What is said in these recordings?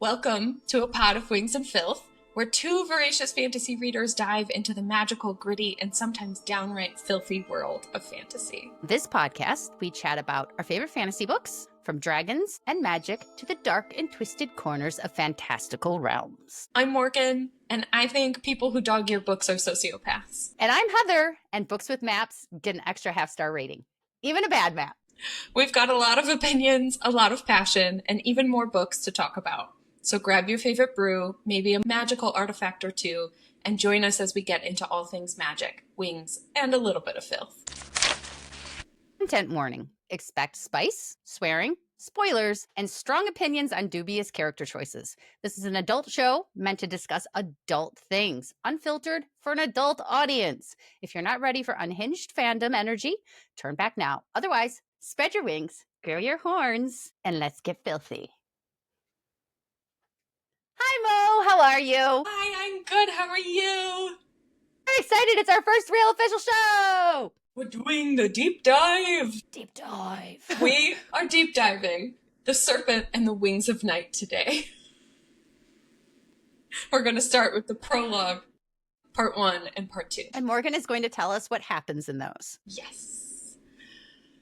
Welcome to a pod of wings and filth, where two voracious fantasy readers dive into the magical, gritty, and sometimes downright filthy world of fantasy. This podcast, we chat about our favorite fantasy books, from dragons and magic to the dark and twisted corners of fantastical realms. I'm Morgan, and I think people who dog ear books are sociopaths. And I'm Heather, and books with maps get an extra half-star rating, even a bad map. We've got a lot of opinions, a lot of passion, and even more books to talk about. So grab your favorite brew, maybe a magical artifact or two, and join us as we get into all things magic, wings, and a little bit of filth. Content warning. Expect spice, swearing, spoilers, and strong opinions on dubious character choices. This is an adult show meant to discuss adult things, unfiltered for an adult audience. If you're not ready for unhinged fandom energy, turn back now. Otherwise, spread your wings, grow your horns, and let's get filthy. Hi, Mo. How are you? Hi, I'm good. How are you? I'm excited. It's our first real official show. We're doing the deep dive. Deep dive. We are deep diving the Serpent and the Wings of Night today. We're going to start with the prologue, part 1 and part 2. And Morgan is going to tell us what happens in those. Yes.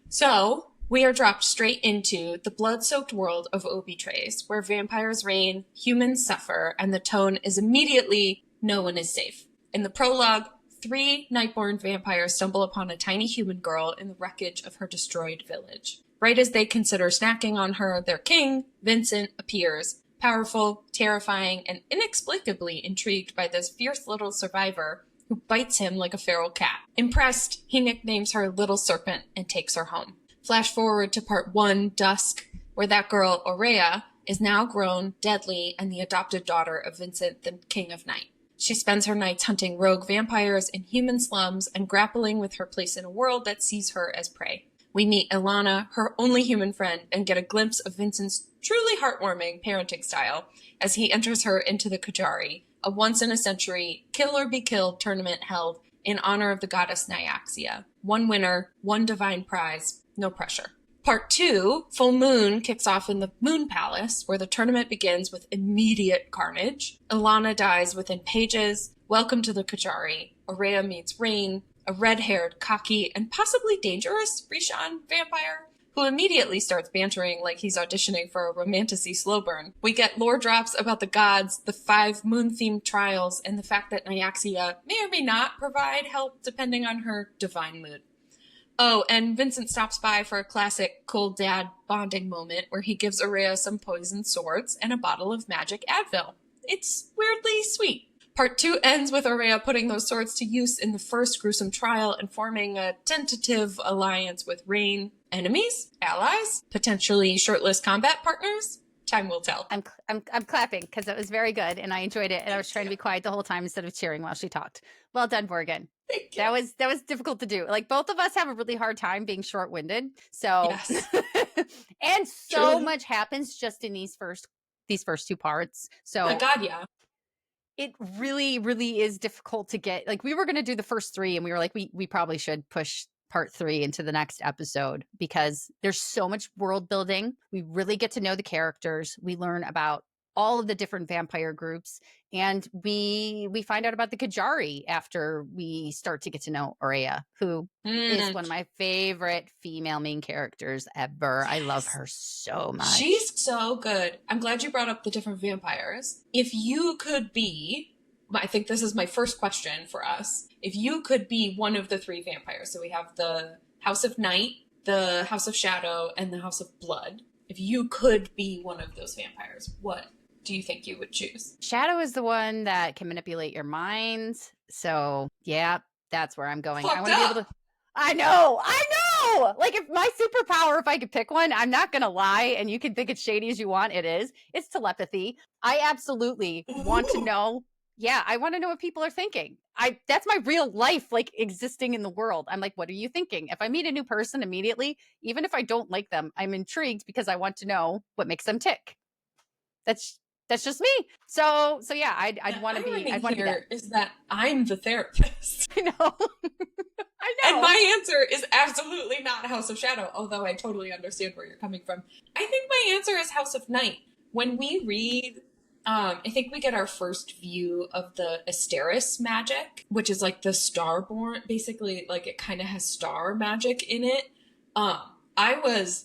So, we are dropped straight into the blood-soaked world of Obi-Trays, where vampires reign, humans suffer, and the tone is immediately, no one is safe. In the prologue, 3 Nightborn vampires stumble upon a tiny human girl in the wreckage of her destroyed village. Right as they consider snacking on her, their king, Vincent, appears, powerful, terrifying, and inexplicably intrigued by this fierce little survivor who bites him like a feral cat. Impressed, he nicknames her Little Serpent and takes her home. Flash forward to part 1, Dusk, where that girl, Aurea, is now grown, deadly, and the adopted daughter of Vincent, the King of Night. She spends her nights hunting rogue vampires in human slums and grappling with her place in a world that sees her as prey. We meet Ilana, her only human friend, and get a glimpse of Vincent's truly heartwarming parenting style as he enters her into the Kajari, a once-in-a-century kill-or-be-killed tournament held in honor of the goddess Nyaxia. One winner, one divine prize, no pressure. Part 2, Full Moon, kicks off in the Moon Palace, where the tournament begins with immediate carnage. Ilana dies within pages. Welcome to the Kajari. Aurea meets Rain, a red-haired, cocky, and possibly dangerous Rishan vampire, who immediately starts bantering like he's auditioning for a romantasy slow burn. We get lore drops about the gods, the 5 moon-themed trials, and the fact that Nyaxia may or may not provide help depending on her divine mood. Oh, and Vincent stops by for a classic cold dad bonding moment where he gives Aurea some poisoned swords and a bottle of magic Advil. It's weirdly sweet. Part 2 ends with Aurea putting those swords to use in the first gruesome trial and forming a tentative alliance with Rain. Enemies? Allies? Potentially shirtless combat partners? Time will tell. I'm clapping because it was very good and I enjoyed it and I was trying to be quiet the whole time instead of cheering while she talked. Well done, Morgan. Thank you. That was difficult to do. Like both of us have a really hard time being short-winded. So Yes. and so Truly. much happens just in these first 2 parts. So Oh God, yeah. it really, really is difficult to get. Like we were going to do the first 3 and we were like, we probably should push part 3 into the next episode because there's so much world building. We really get to know the characters. We learn about all of the different vampire groups and we find out about the Kajari after we start to get to know Aurea, who is one of my favorite female main characters ever. Yes. I love her so much. She's so good. I'm glad you brought up the different vampires. If you could be, I think this is my first question for us. If you could be one of the 3 vampires, so we have the House of Night, the House of Shadow, and the House of Blood. If you could be one of those vampires, what do you think you would choose? Shadow is the one that can manipulate your mind. So yeah, that's where I'm going. I want to be able to. I know. Like if my superpower, if I could pick one, I'm not going to lie. And you can think it's shady as you want. It's telepathy. I absolutely want to know. Yeah, I want to know what people are thinking. That's my real life, like existing in the world. I'm like, what are you thinking? If I meet a new person immediately, even if I don't like them, I'm intrigued because I want to know what makes them tick. That's just me. So yeah, I'd want to be. I'd want to be that. Is that I'm the therapist. I know. I know. And my answer is absolutely not House of Shadow, although I totally understand where you're coming from. I think my answer is House of Night. When we read I think we get our first view of the Asteris magic, which is like the starborn, basically like it kind of has star magic in it. Um, I was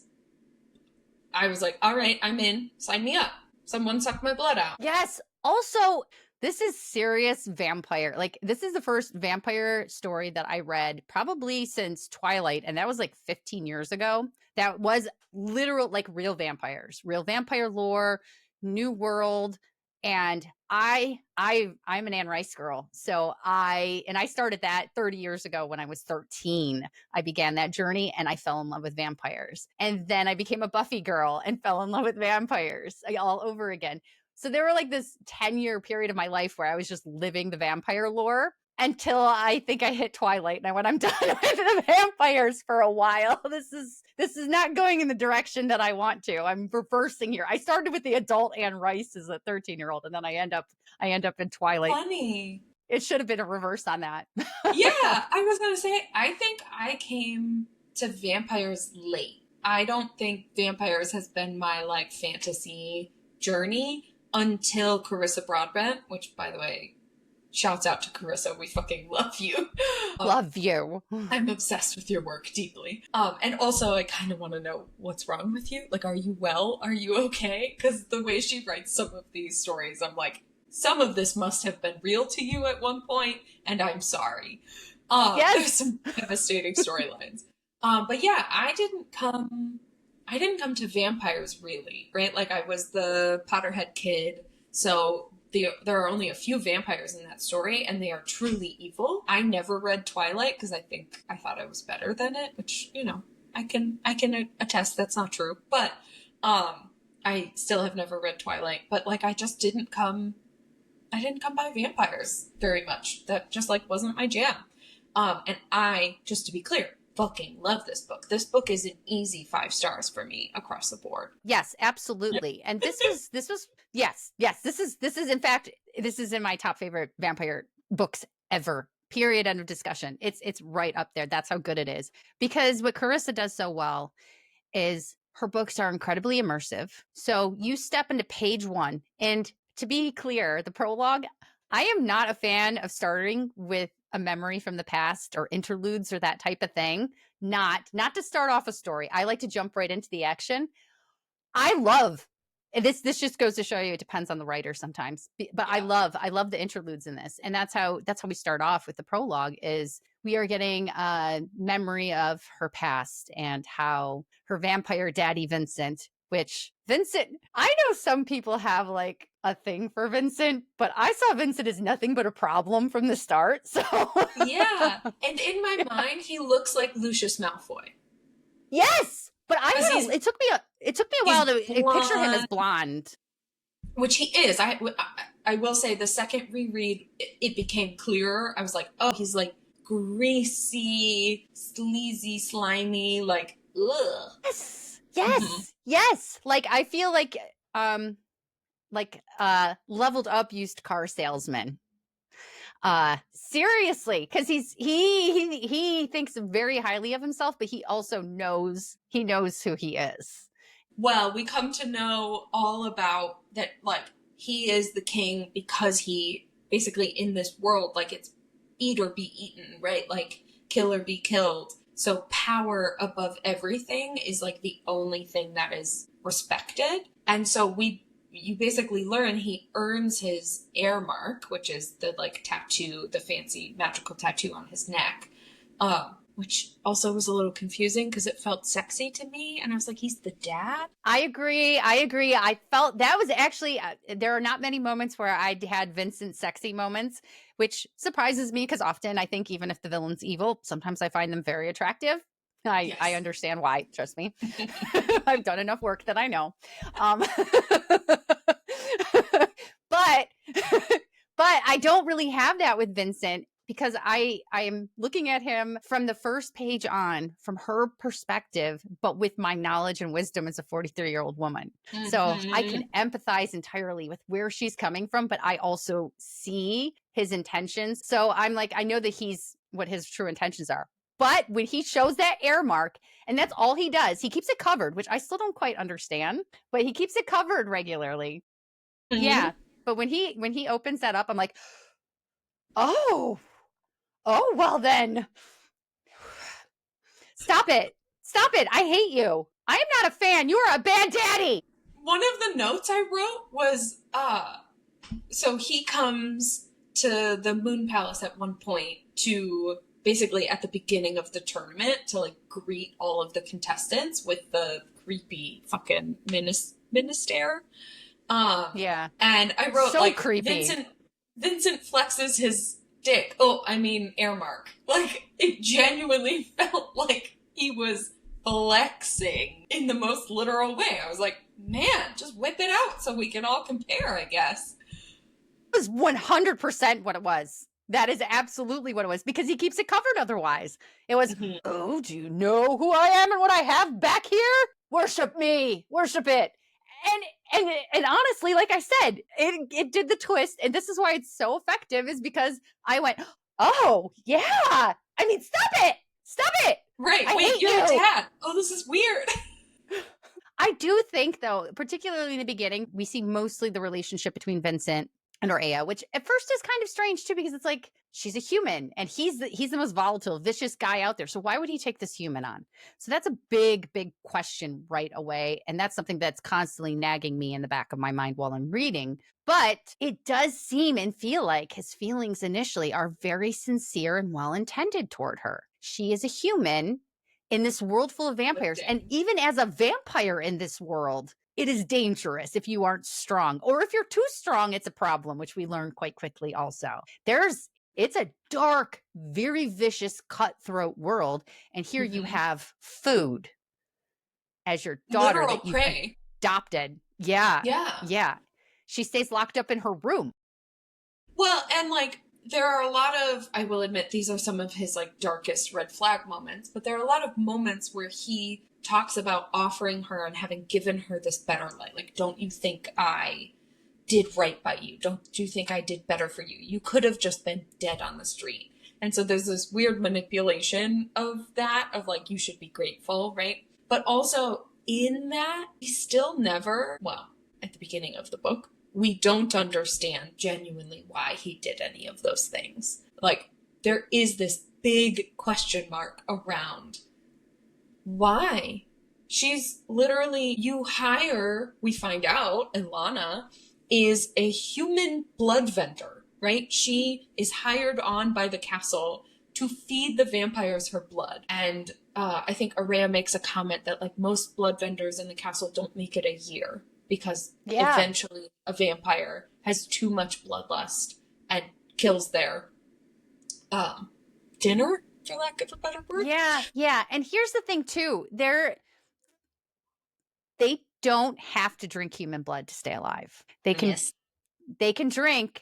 I was like, all right, I'm in. Sign me up. Someone suck my blood out. Yes. Also, this is serious vampire. Like, this is the first vampire story that I read probably since Twilight, and that was like 15 years ago. That was literal, like real vampires, real vampire lore, new world. And I'm an Anne Rice girl. So I started that 30 years ago when I was 13. I began that journey and I fell in love with vampires. And then I became a Buffy girl and fell in love with vampires all over again. So there were like this 10-year period of my life where I was just living the vampire lore until I think I hit Twilight and I went, I'm done with the vampires for a while. This is not going in the direction that I want to. I'm reversing here. I started with the adult Anne Rice as a 13-year-old, and then I end up in Twilight. Funny. It should have been a reverse on that. Yeah, I was gonna say, I think I came to vampires late. I don't think vampires has been my like fantasy journey until Carissa Broadbent, which by the way, shouts out to Carissa. We fucking love you. Love you. I'm obsessed with your work deeply. And also I kind of want to know what's wrong with you. Like, are you well? Are you okay? Because the way she writes some of these stories, I'm like, some of this must have been real to you at one point, and I'm sorry. Yes. There's some devastating storylines. But yeah, I didn't come to vampires really, right? Like, I was the Potterhead kid, so there are only a few vampires in that story, and they are truly evil. I never read Twilight because I thought I was better than it, which, you know, I can attest that's not true. But I still have never read Twilight. But like, I didn't come by vampires very much. That just like wasn't my jam. And I, just to be clear, fucking love this book. This book is an easy 5 stars for me across the board. Yes, absolutely. And this was yes. This is in fact, this is in my top favorite vampire books ever. Period. End of discussion. It's right up there. That's how good it is. Because what Carissa does so well is her books are incredibly immersive. So you step into page 1, and to be clear, the prologue, I am not a fan of starting with a memory from the past or interludes or that type of thing. Not to start off a story. I like to jump right into the action. I love this just goes to show you it depends on the writer sometimes. But yeah. I love the interludes in this. And that's how we start off with the prologue. Is we are getting a memory of her past and how her vampire daddy Vincent, which Vincent, I know some people have like a thing for Vincent, but I saw Vincent as nothing but a problem from the start. So yeah. And in my mind, he looks like Lucius Malfoy. Yes. But it took me a while to picture him as blonde. Which he is. I will say the second reread, it became clearer. I was like, oh, he's like greasy, sleazy, slimy, like, ugh. Yes. Mm-hmm. Yes. Like, I feel like leveled up used car salesman. Seriously, because he thinks very highly of himself, but he also knows who he is. Well, we come to know all about that, like, he is the king because he basically in this world, like, it's eat or be eaten, right? Like, kill or be killed. So power above everything is like the only thing that is respected. And so you basically learn he earns his heir mark, which is the like tattoo, the fancy magical tattoo on his neck, which also was a little confusing because it felt sexy to me. And I was like, he's the dad? I agree. I felt that was actually, there are not many moments where I had Vincent sexy moments, which surprises me because often I think even if the villain's evil, sometimes I find them very attractive. I understand why. Trust me. I've done enough work that I know. But I don't really have that with Vincent because I am looking at him from the first page on from her perspective, but with my knowledge and wisdom as a 43-year-old woman. Mm-hmm. So I can empathize entirely with where she's coming from, but I also see his intentions. So I'm like, I know that what his true intentions are. But when he shows that air mark, and that's all he does, he keeps it covered, which I still don't quite understand, but he keeps it covered regularly. Mm-hmm. Yeah. But when he opens that up, I'm like, oh, well then. Stop it. I hate you. I am not a fan. You are a bad daddy. One of the notes I wrote was, so he comes to the Moon Palace at one point to basically at the beginning of the tournament to like greet all of the contestants with the creepy fucking minister. Yeah. And I wrote so like creepy. Vincent flexes his dick. Oh, I mean Airmark. Like it genuinely felt like he was flexing in the most literal way. I was like, man, just whip it out so we can all compare, I guess. It was 100% what it was. That is absolutely what it was, because he keeps it covered otherwise. It was, oh, do you know who I am and what I have back here? Worship me. Worship it. And honestly, like I said, it did the twist. And this is why it's so effective, is because I went, oh, yeah. I mean, stop it. Stop it. Right. I Wait, you're hate the you. dad. Oh, this is weird. I do think, though, particularly in the beginning, we see mostly the relationship between Vincent and Oraya, which at first is kind of strange, too, because it's like, she's a human, and he's the most volatile, vicious guy out there. So why would he take this human on? So that's a big, big question right away. And that's something that's constantly nagging me in the back of my mind while I'm reading. But it does seem and feel like his feelings initially are very sincere and well-intended toward her. She is a human in this world full of vampires. And even as a vampire in this world, it is dangerous if you aren't strong. Or if you're too strong, it's a problem, which we learned quite quickly also. It's a dark, very vicious, cutthroat world. And here you have food as your daughter literal that you prey. Adopted. Yeah. Yeah. Yeah. She stays locked up in her room. Well, and like, there are a lot of, I will admit, these are some of his like darkest red flag moments, but there are a lot of moments where he talks about offering her and having given her this better life. Like, don't you think I did right by you? Don't you think I did better for you? You could have just been dead on the street. And so there's this weird manipulation of that, of like, you should be grateful, right? But also in that, he still never, well, at the beginning of the book, we don't understand genuinely why he did any of those things. Like, there is this big question mark around why. She's literally, you hire, we find out, Ilana is a human blood vendor, right? She is hired on by the castle to feed the vampires her blood. And I think Oraya makes a comment that like most blood vendors in the castle don't make it a year, because eventually a vampire has too much bloodlust and kills their dinner, for lack of a better word. Yeah. And here's the thing, too. They don't have to drink human blood to stay alive. They can drink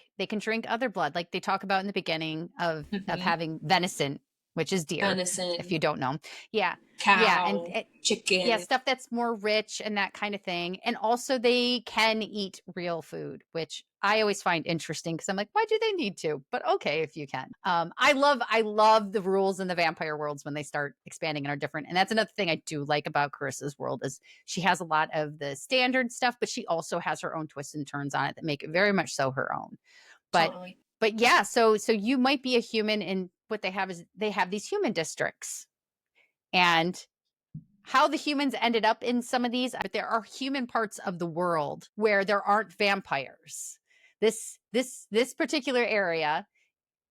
other blood, like they talk about in the beginning of having venison, which is deer, venison, if you don't know. Yeah. Cow, and chicken. Yeah, stuff that's more rich and that kind of thing. And also they can eat real food, which I always find interesting, because I'm like, why do they need to? But okay, if you can. I love the rules in the vampire worlds when they start expanding and are different. And that's another thing I do like about Carissa's world, is she has a lot of the standard stuff, but she also has her own twists and turns on it that make it very much so her own. Totally. But yeah, so you might be a human, and what they have is they have these human districts. And how the humans ended up in some of these, but there are human parts of the world where there aren't vampires. This particular area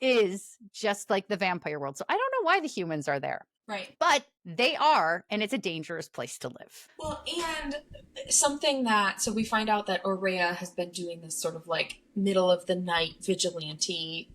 is just like the vampire world. So I don't know why the humans are there. Right. But they are, and it's a dangerous place to live. Well, and something that, so we find out that Oraya has been doing this sort of like middle of the night vigilante.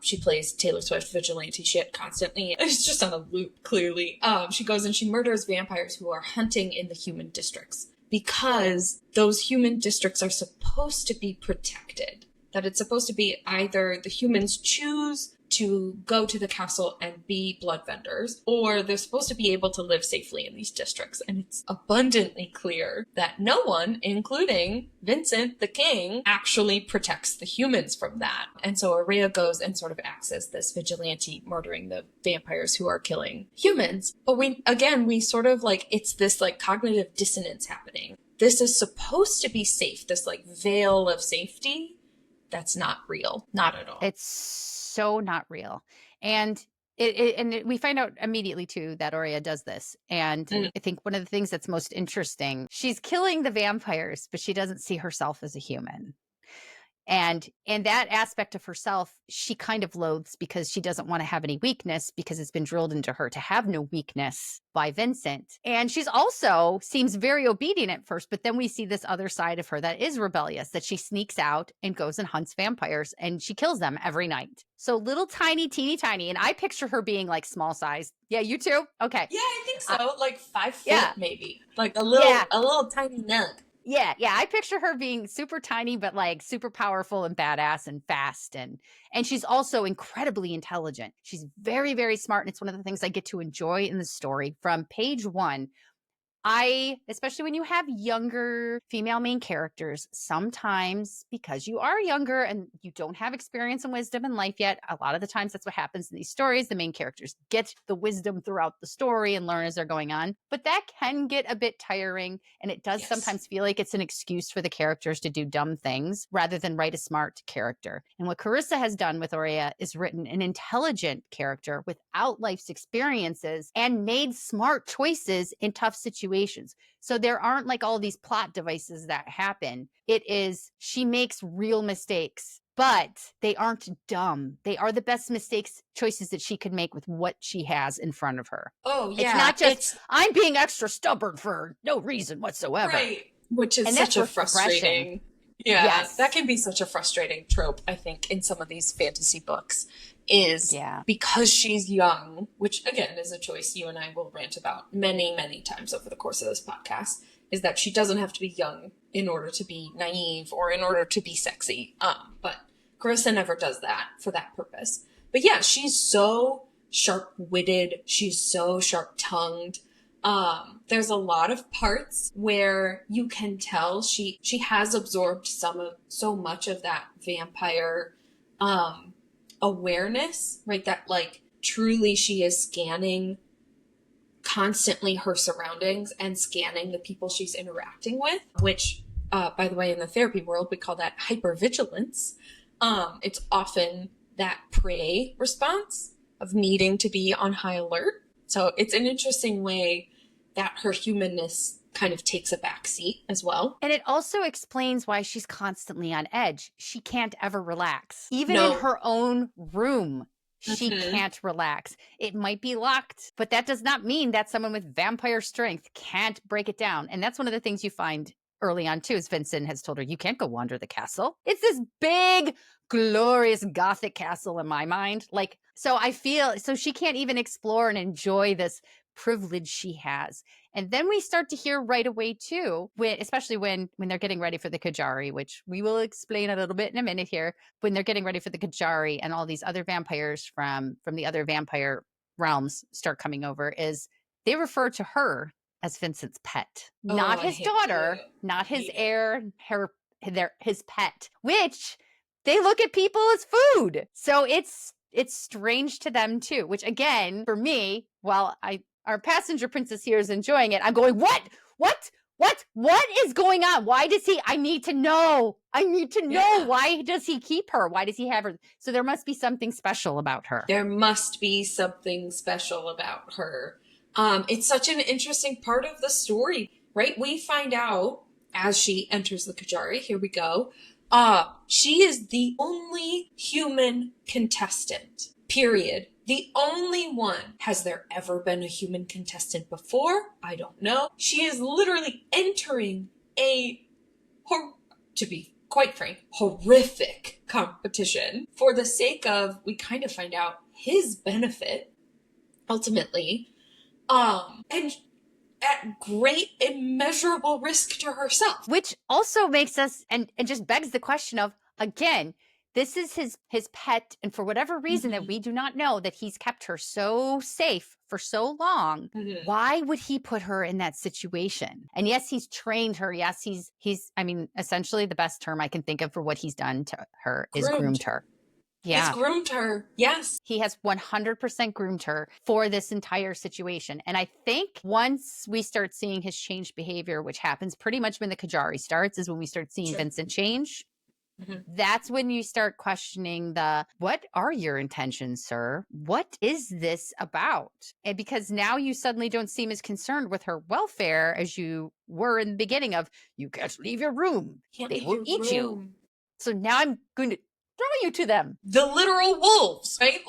She plays Taylor Swift vigilante shit constantly. It's just on a loop, clearly. She goes and she murders vampires who are hunting in the human districts, because those human districts are supposed to be protected. That it's supposed to be either the humans choose to go to the castle and be blood vendors, or they're supposed to be able to live safely in these districts. And it's abundantly clear that no one, including Vincent the King, actually protects the humans from that. And so Oraya goes and sort of acts as this vigilante, murdering the vampires who are killing humans. But we sort of like, it's this like cognitive dissonance happening. This is supposed to be safe, this like veil of safety. that's not real. Not at all. It's so not real. And we find out immediately too that Aurea does this. And I think one of the things that's most interesting, she's killing the vampires, but she doesn't see herself as a human. And that aspect of herself, she kind of loathes because she doesn't want to have any weakness because it's been drilled into her to have no weakness by Vincent. And she's also seems very obedient at first, but then we see this other side of her that is rebellious, that she sneaks out and goes and hunts vampires and she kills them every night. So little tiny, teeny tiny. And I picture her being like small size. Yeah, you too? Okay. Yeah, I think so. Like 5 feet maybe. Like a little tiny nug. Yeah, I picture her being super tiny, but like super powerful and badass and fast. And she's also incredibly intelligent. She's very, very smart. And it's one of the things I get to enjoy in the story from page 1. Especially when you have younger female main characters, sometimes because you are younger and you don't have experience and wisdom in life yet, a lot of the times that's what happens in these stories. The main characters get the wisdom throughout the story and learn as they're going on. But that can get a bit tiring. And it does sometimes feel like it's an excuse for the characters to do dumb things rather than write a smart character. And what Carissa has done with Aurea is written an intelligent character without life's experiences and made smart choices in tough situations. So there aren't like all these plot devices that happen. It is, she makes real mistakes, but they aren't dumb. They are the best choices that she could make with what she has in front of her. Oh, yeah. It's not just, I'm being extra stubborn for no reason whatsoever. Right. Which is such a frustrating. Yeah. Yes. That can be such a frustrating trope, I think, in some of these fantasy books. Is because she's young, which again is a choice you and I will rant about many, many times over the course of this podcast, is that she doesn't have to be young in order to be naive or in order to be sexy. But Carissa never does that for that purpose. But yeah, she's so sharp-witted. She's so sharp-tongued. There's a lot of parts where you can tell she has absorbed so much of that vampire, awareness, right? That like truly she is scanning constantly her surroundings and scanning the people she's interacting with, which, by the way, in the therapy world, we call that hypervigilance. It's often that prey response of needing to be on high alert. So it's an interesting way that her humanness kind of takes a backseat as well. And it also explains why she's constantly on edge. She can't ever relax. Even in her own room, she can't relax. It might be locked, but that does not mean that someone with vampire strength can't break it down. And that's one of the things you find early on too, is Vincent has told her, you can't go wander the castle. It's this big, glorious gothic castle in my mind. Like, so I feel, so she can't even explore and enjoy this privilege she has. And then we start to hear right away too, especially when they're getting ready for the Kajari, which we will explain a little bit in a minute here, when they're getting ready for the Kajari and all these other vampires from the other vampire realms start coming over, is they refer to her as Vincent's pet, not his daughter, not his heir, his pet, which they look at people as food. So it's strange to them too, which again, for me, while our passenger princess here is enjoying it, I'm going, what is going on? Why does he, I need to know. Why does he keep her? Why does he have her? So there must be something special about her. It's such an interesting part of the story, right? We find out as she enters the Kajari, here we go, she is the only human contestant, period. The only one. Has there ever been a human contestant before? I don't know. She is literally entering to be quite frank, horrific competition for the sake of, we kind of find out, his benefit, ultimately, and at great immeasurable risk to herself. Which also makes us, and just begs the question of, again, this is his pet, and for whatever reason that we do not know, that he's kept her so safe for so long, why would he put her in that situation? And yes, he's trained her. Yes, he's I mean, essentially the best term I can think of for what he's done to her is groomed her. Yeah. He's groomed her. Yes. He has 100% groomed her for this entire situation. And I think once we start seeing his changed behavior, which happens pretty much when the Kajari starts, is when we start seeing Vincent change. That's when you start questioning what are your intentions, sir? What is this about? And because now you suddenly don't seem as concerned with her welfare as you were in the beginning of, you can't leave your room. They will eat you. So now I'm going to throw you to them. The literal wolves, right?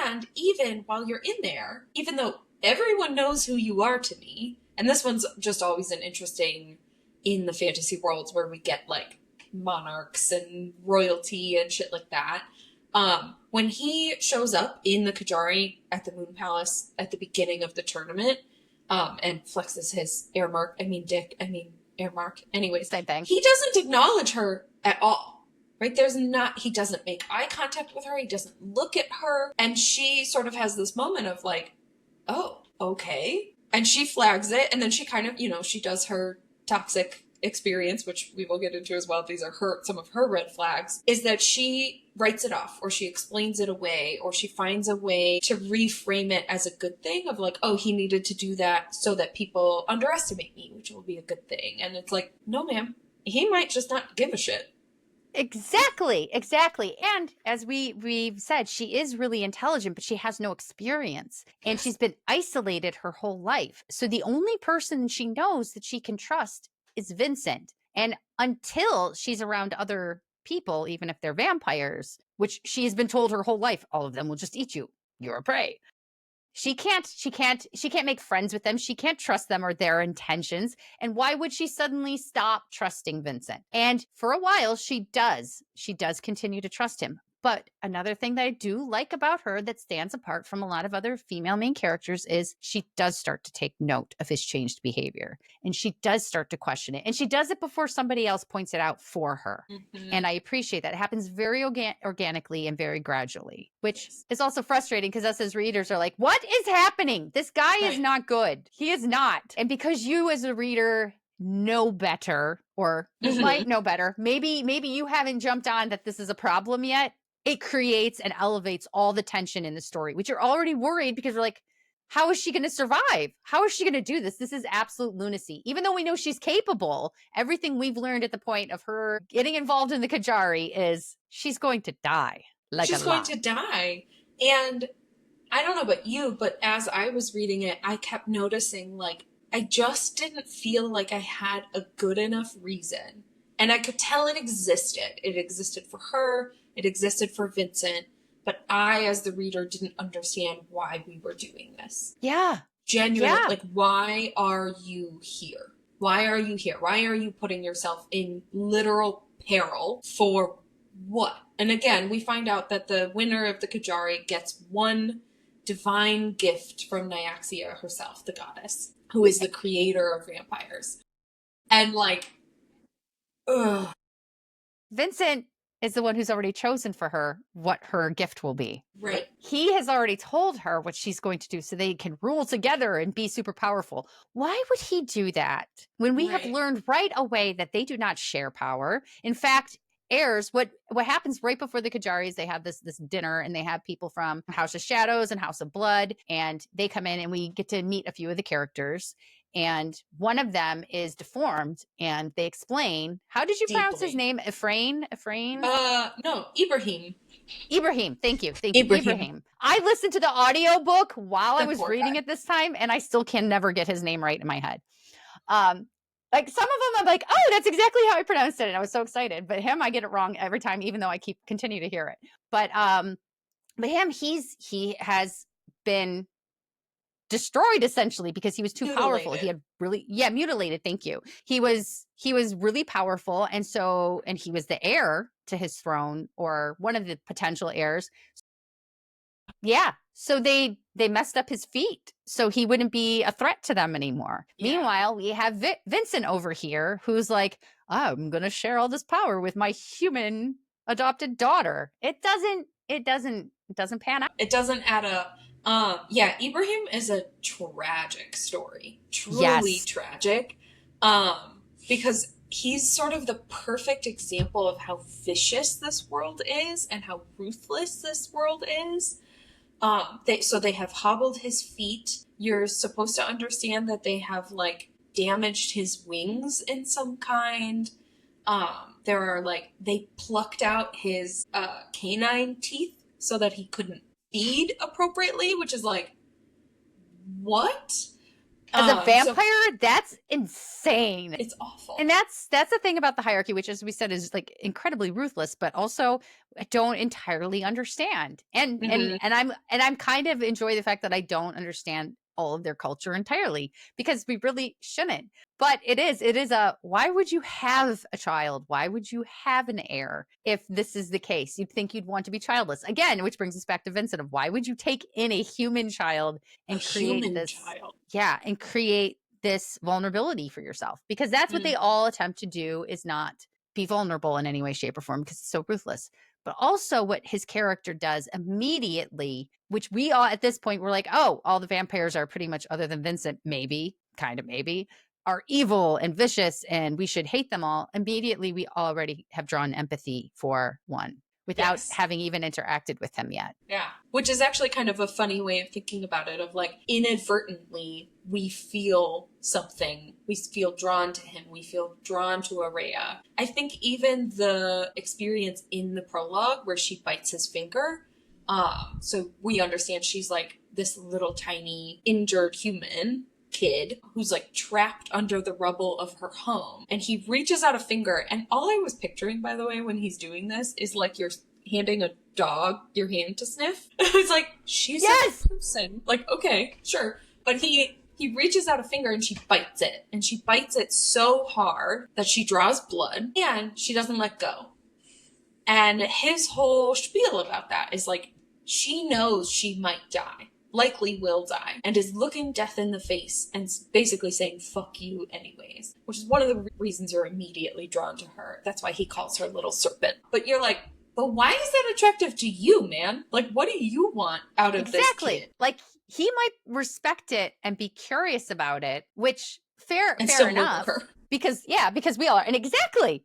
And even while you're in there, even though everyone knows who you are to me, and this one's just always an interesting in the fantasy worlds where we get like monarchs and royalty and shit like that. When he shows up in the Kajari at the Moon Palace at the beginning of the tournament, and flexes his air mark, air mark. Anyways, Same thing. He doesn't acknowledge her at all. Right? He doesn't make eye contact with her. He doesn't look at her. And she sort of has this moment of like, oh, okay. And she flags it. And then she kind of, she does her toxic experience, which we will get into as well. These are some of her red flags, is that she writes it off, or she explains it away, or she finds a way to reframe it as a good thing of like, oh, he needed to do that so that people underestimate me, which will be a good thing. And it's like, no, ma'am, he might just not give a shit. Exactly. And as we've said, she is really intelligent, but she has no experience. And she's been isolated her whole life. So the only person she knows that she can trust is Vincent. And until she's around other people, even if they're vampires, which she has been told her whole life, all of them will just eat you. You're a prey. She can't make friends with them. She can't trust them or their intentions. And why would she suddenly stop trusting Vincent? And for a while, she does. She does continue to trust him. But another thing that I do like about her that stands apart from a lot of other female main characters is she does start to take note of his changed behavior. And she does start to question it. And she does it before somebody else points it out for her. Mm-hmm. And I appreciate that. It happens very organically and very gradually, which is also frustrating because us as readers are like, what is happening? This guy is not good. He is not. And because you as a reader know better, or you might know better, maybe you haven't jumped on that this is a problem yet. It creates and elevates all the tension in the story, which you're already worried because you're like, how is she going to survive? How is she going to do this? This is absolute lunacy. Even though we know she's capable, everything we've learned at the point of her getting involved in the Kajari is she's going to die. She's going to die. And I don't know about you, but as I was reading it, I kept noticing like, I just didn't feel like I had a good enough reason. And I could tell it existed. It existed for her. It existed for Vincent. But I, as the reader, didn't understand why we were doing this. Yeah. Genuinely, like, why are you here? Why are you here? Why are you putting yourself in literal peril for what? And again, we find out that the winner of the Kajari gets one divine gift from Nyaxia herself, the goddess, who is the creator of vampires. And like, ugh. Vincent is the one who's already chosen for her what her gift will be. Right. He has already told her what she's going to do so they can rule together and be super powerful. Why would he do that when we have learned right away that they do not share power? In fact, heirs, what happens right before the Kajaris, they have this dinner and they have people from House of Shadows and House of Blood, and they come in and we get to meet a few of the characters. And one of them is deformed, and they explain, how did you pronounce his name? Ephraim? No, Ibrahim. Ibrahim. Thank you. Ibrahim. I listened to the audiobook while I was reading it this time, and I still can never get his name right in my head. Like some of them I'm like, oh, that's exactly how I pronounced it. And I was so excited. But him, I get it wrong every time, even though I continue to hear it. But him, he has been destroyed essentially because he was too powerful. He had mutilated. Thank you. He was really powerful. And he was the heir to his throne, or one of the potential heirs. Yeah. So they messed up his feet so he wouldn't be a threat to them anymore. Yeah. Meanwhile, we have Vincent over here who's like, I'm going to share all this power with my human adopted daughter. It doesn't pan out. It doesn't add up. Ibrahim is a tragic story. Truly tragic. Because he's sort of the perfect example of how vicious this world is and how ruthless this world is. They have hobbled his feet. You're supposed to understand that they have like damaged his wings in some kind. there are like, they plucked out his canine teeth so that he couldn't feed appropriately, which is like, what? As a vampire, that's insane. It's awful. And that's the thing about the hierarchy, which, as we said, is like incredibly ruthless, but also I don't entirely understand. And I'm kind of enjoy the fact that I don't understand all of their culture entirely, because we really shouldn't. But it is why would you have a child? Why would you have an heir if this is the case? You'd think you'd want to be childless. Again, which brings us back to Vincent of why would you take in a human child and create this child? Yeah, and create this vulnerability for yourself, because that's what they all attempt to do, is not be vulnerable in any way, shape, or form, because it's so ruthless. But also what his character does immediately, which we all at this point were like, oh, all the vampires are pretty much, other than Vincent, maybe, kind of maybe, are evil and vicious and we should hate them all. Immediately, we already have drawn empathy for one without having even interacted with him yet. Yeah. Which is actually kind of a funny way of thinking about it, of like, inadvertently, we feel something. We feel drawn to him. We feel drawn to Aurea. I think even the experience in the prologue where she bites his finger, so we understand she's like this little tiny injured human kid who's like trapped under the rubble of her home, and he reaches out a finger, and all I was picturing, by the way, when he's doing this is like you're handing a dog your hand to sniff. It's like, she's a person, like, okay, sure, but he reaches out a finger and she bites it, and she bites it so hard that she draws blood, and she doesn't let go. And his whole spiel about that is like, she knows she might die, likely will die, and is looking death in the face and basically saying, fuck you anyways, which is one of the reasons you're immediately drawn to her. That's why he calls her Little Serpent. But you're like, but why is that attractive to you, man? Like, what do you want out of this kid? Like, he might respect it and be curious about it, which fair enough. Because we all are. And exactly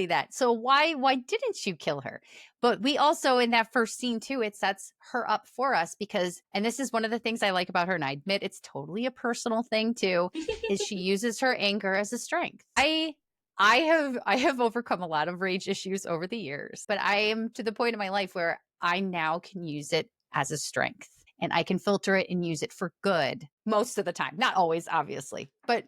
that. So why didn't you kill her? But we also, in that first scene too, it sets her up for us because, and this is one of the things I like about her, and I admit it's totally a personal thing too, is she uses her anger as a strength. I have overcome a lot of rage issues over the years, but I am to the point in my life where I now can use it as a strength. And I can filter it and use it for good most of the time. Not always, obviously, but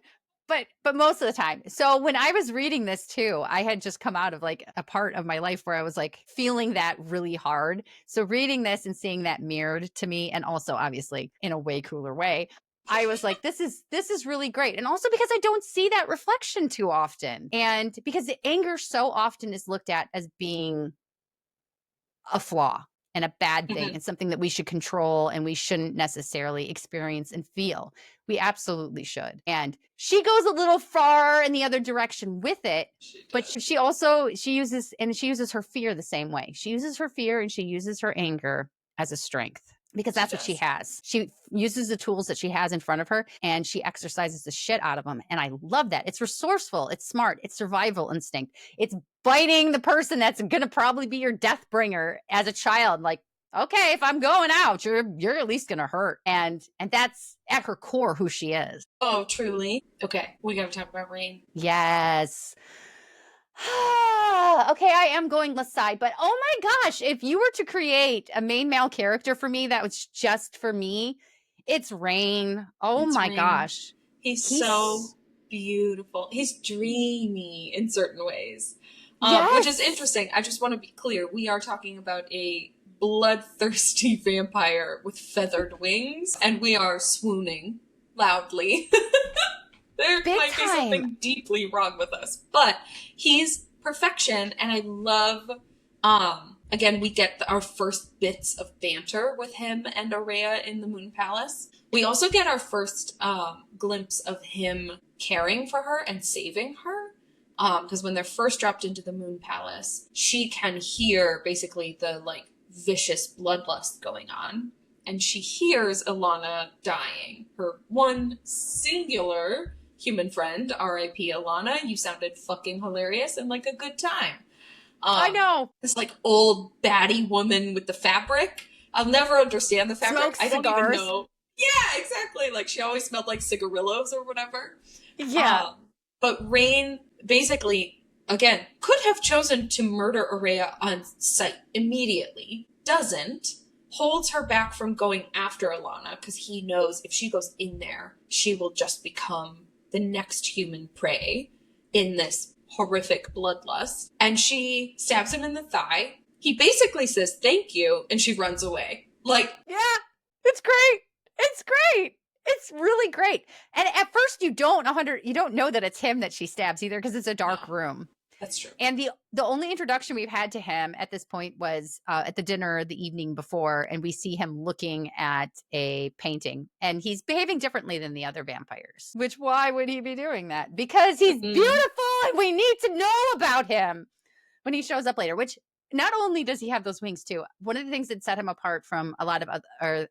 most of the time. So when I was reading this too, I had just come out of like a part of my life where I was like feeling that really hard. So reading this and seeing that mirrored to me, and also obviously in a way cooler way, I was like, this is really great. And also because I don't see that reflection too often. And because the anger so often is looked at as being a flaw and a bad thing and something that we should control and we shouldn't necessarily experience and feel. We absolutely should. And she goes a little far in the other direction with it, but she uses her fear the same way. She uses her fear and she uses her anger as a strength. Because that's what she has. She uses the tools that she has in front of her and she exercises the shit out of them. And I love that. It's resourceful. It's smart. It's survival instinct. It's biting the person that's going to probably be your death bringer as a child. Like, okay, if I'm going out, you're at least going to hurt. And that's at her core who she is. Oh, truly. Okay, we got to talk about Rain. Yes. Okay, I am going left side, but oh my gosh, if you were to create a main male character for me that was just for me, it's Rain. Oh my gosh. He's so beautiful. He's dreamy in certain ways, which is interesting. I just want to be clear. We are talking about a bloodthirsty vampire with feathered wings, and we are swooning loudly. There might be something deeply wrong with us, but he's perfection, and I love, again, we get our first bits of banter with him and Aurea in the Moon Palace. We also get our first glimpse of him caring for her and saving her, because when they're first dropped into the Moon Palace, she can hear basically the, like, vicious bloodlust going on, and she hears Ilana dying. Her one singular human friend, R.I.P. Ilana. You sounded fucking hilarious and like a good time. I know. This like old baddie woman with the fabric. I'll never understand the fabric. Smokes I don't cigars. even know. Yeah, exactly. Like she always smelled like cigarillos or whatever. Yeah. But Rain, basically, again, could have chosen to murder Aurea on sight immediately, doesn't, holds her back from going after Alana because he knows if she goes in there, she will just become the next human prey in this horrific bloodlust. And she stabs him in the thigh. He basically says, thank you, and she runs away. Like, yeah, it's great. It's great. It's really great. And at first you don't know that it's him that she stabs either because it's a dark room. That's true. And the only introduction we've had to him at this point was at the dinner the evening before, and we see him looking at a painting, and he's behaving differently than the other vampires. Which, why would he be doing that? Because he's beautiful, and we need to know about him when he shows up later, which not only does he have those wings too, one of the things that set him apart from a lot of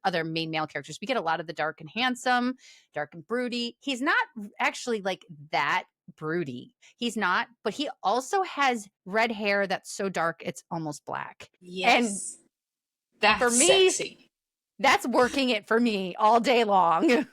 other main male characters, we get a lot of the dark and handsome, dark and broody. He's not actually like that broody. He's not, but he also has red hair that's so dark it's almost black. Yes. And that's for me, sexy. That's working it for me all day long.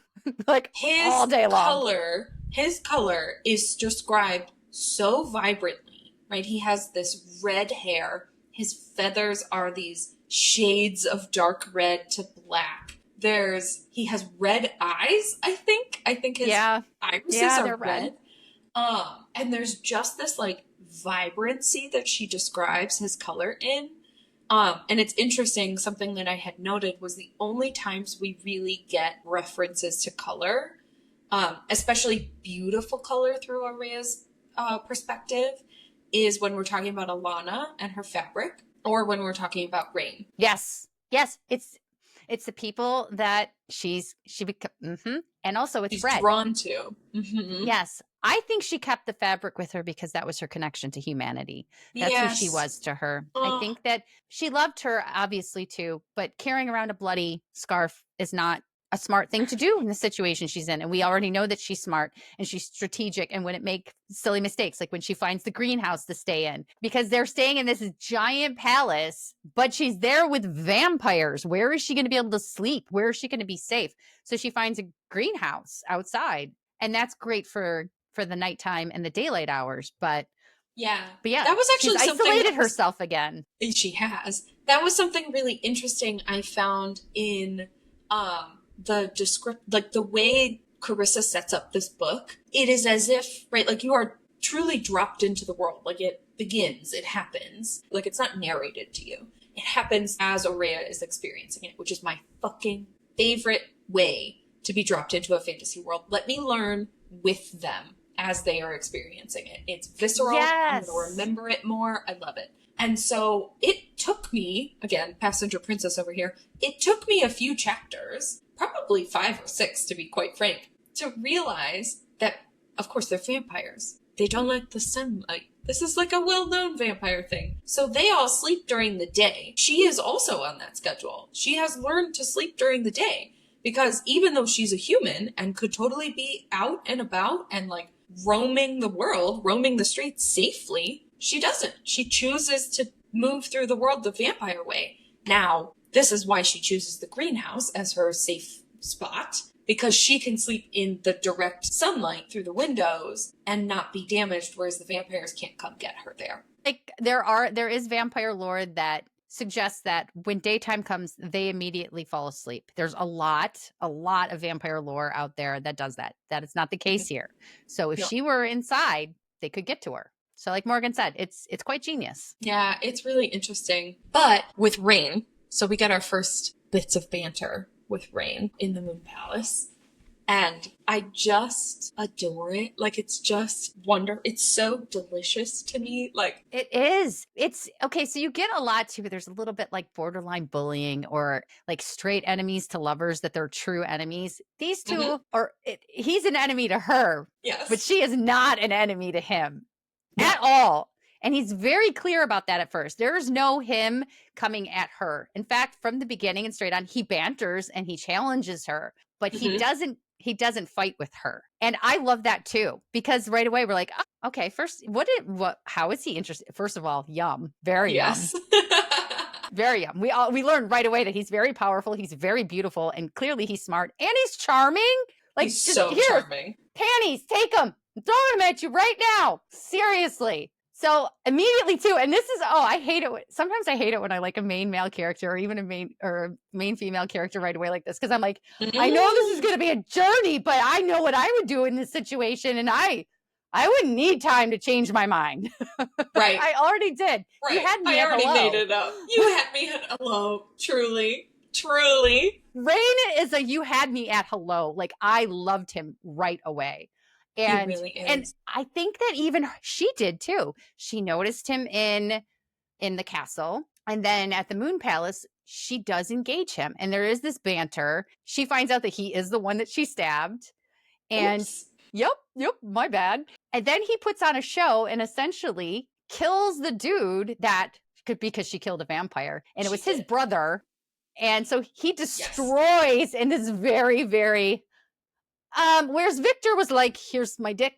Like all day long. His color is described so vibrantly, right? He has this red hair. His feathers are these shades of dark red to black. He has red eyes, I think. I think his irises are red. And there's just this like vibrancy that she describes his color in. And it's interesting, something that I had noted was the only times we really get references to color, especially beautiful color through Aurea's perspective, is when we're talking about Alana and her fabric, or when we're talking about Rain. Yes. It's the people that she and also it's red. Drawn to. Mm-hmm. Yes. I think she kept the fabric with her because that was her connection to humanity. That's who she was to her. I think that she loved her, obviously, too, but carrying around a bloody scarf is not a smart thing to do in the situation she's in. And we already know that she's smart and she's strategic and wouldn't make silly mistakes, like when she finds the greenhouse to stay in, because they're staying in this giant palace, but she's there with vampires. Where is she going to be able to sleep? Where is she going to be safe? So she finds a greenhouse outside, and that's great for the nighttime and the daylight hours. But yeah, that was actually she's isolated herself again. She has. That was something really interesting I found in the way Carissa sets up this book. It is as if, right, like you are truly dropped into the world. Like it begins, it happens. Like it's not narrated to you. It happens as Aurea is experiencing it, which is my fucking favorite way to be dropped into a fantasy world. Let me learn with them as they are experiencing it. It's visceral. Yes. I'm going to remember it more. I love it. And so it took me, again, passenger princess over here, it took me a few chapters, probably 5 or 6 to be quite frank, to realize that, of course, they're vampires. They don't like the sunlight. This is like a well-known vampire thing. So they all sleep during the day. She is also on that schedule. She has learned to sleep during the day because even though she's a human and could totally be out and about and like roaming the world, roaming the streets safely, she doesn't. She chooses to move through the world the vampire way. Now, this is why she chooses the greenhouse as her safe spot, because she can sleep in the direct sunlight through the windows and not be damaged, whereas the vampires can't come get her there. Like there is vampire lore that suggests that when daytime comes, they immediately fall asleep. There's a lot of vampire lore out there that does that. That is not the case here. So if she were inside, they could get to her. So like Morgan said, it's quite genius. Yeah, it's really interesting. But with Rain, so we get our first bits of banter with Rain in the Moon Palace. And I just adore it. Like, it's just wonderful. It's so delicious to me. Like, it is. It's okay. So you get a lot too, but there's a little bit like borderline bullying or like straight enemies to lovers that they're true enemies. These two he's an enemy to her. Yes. But she is not an enemy to him at all. And he's very clear about that at first. There's no him coming at her. In fact, from the beginning and straight on, he banters and he challenges her, but he doesn't fight with her. And I love that too, because right away we're like, oh, okay, first, how is he interested? First of all, yum, very yum. Very yum. We learn right away that he's very powerful. He's very beautiful. And clearly he's smart and he's charming. Like, he's so charming. Panties, take them. I'm throwing them at you right now. Seriously. So immediately too, and this is, I hate it. Sometimes I hate it when I like a main male character or even a main female character right away like this. Cause I'm like, I know this is going to be a journey, but I know what I would do in this situation. And I wouldn't need time to change my mind. Right. I already did. Right. You had me I at already hello. made it up. You had me at hello. Truly. Rain is a you had me at hello. Like I loved him right away. And, he really is. And I think that even she did too. She noticed him in the castle. And then at the Moon Palace, she does engage him. And there is this banter. She finds out that he is the one that she stabbed. And Oops. Yep, my bad. And then he puts on a show and essentially kills the dude because she killed a vampire. And it was his brother. And so he destroys in this very, very whereas Victor was like, here's my dick.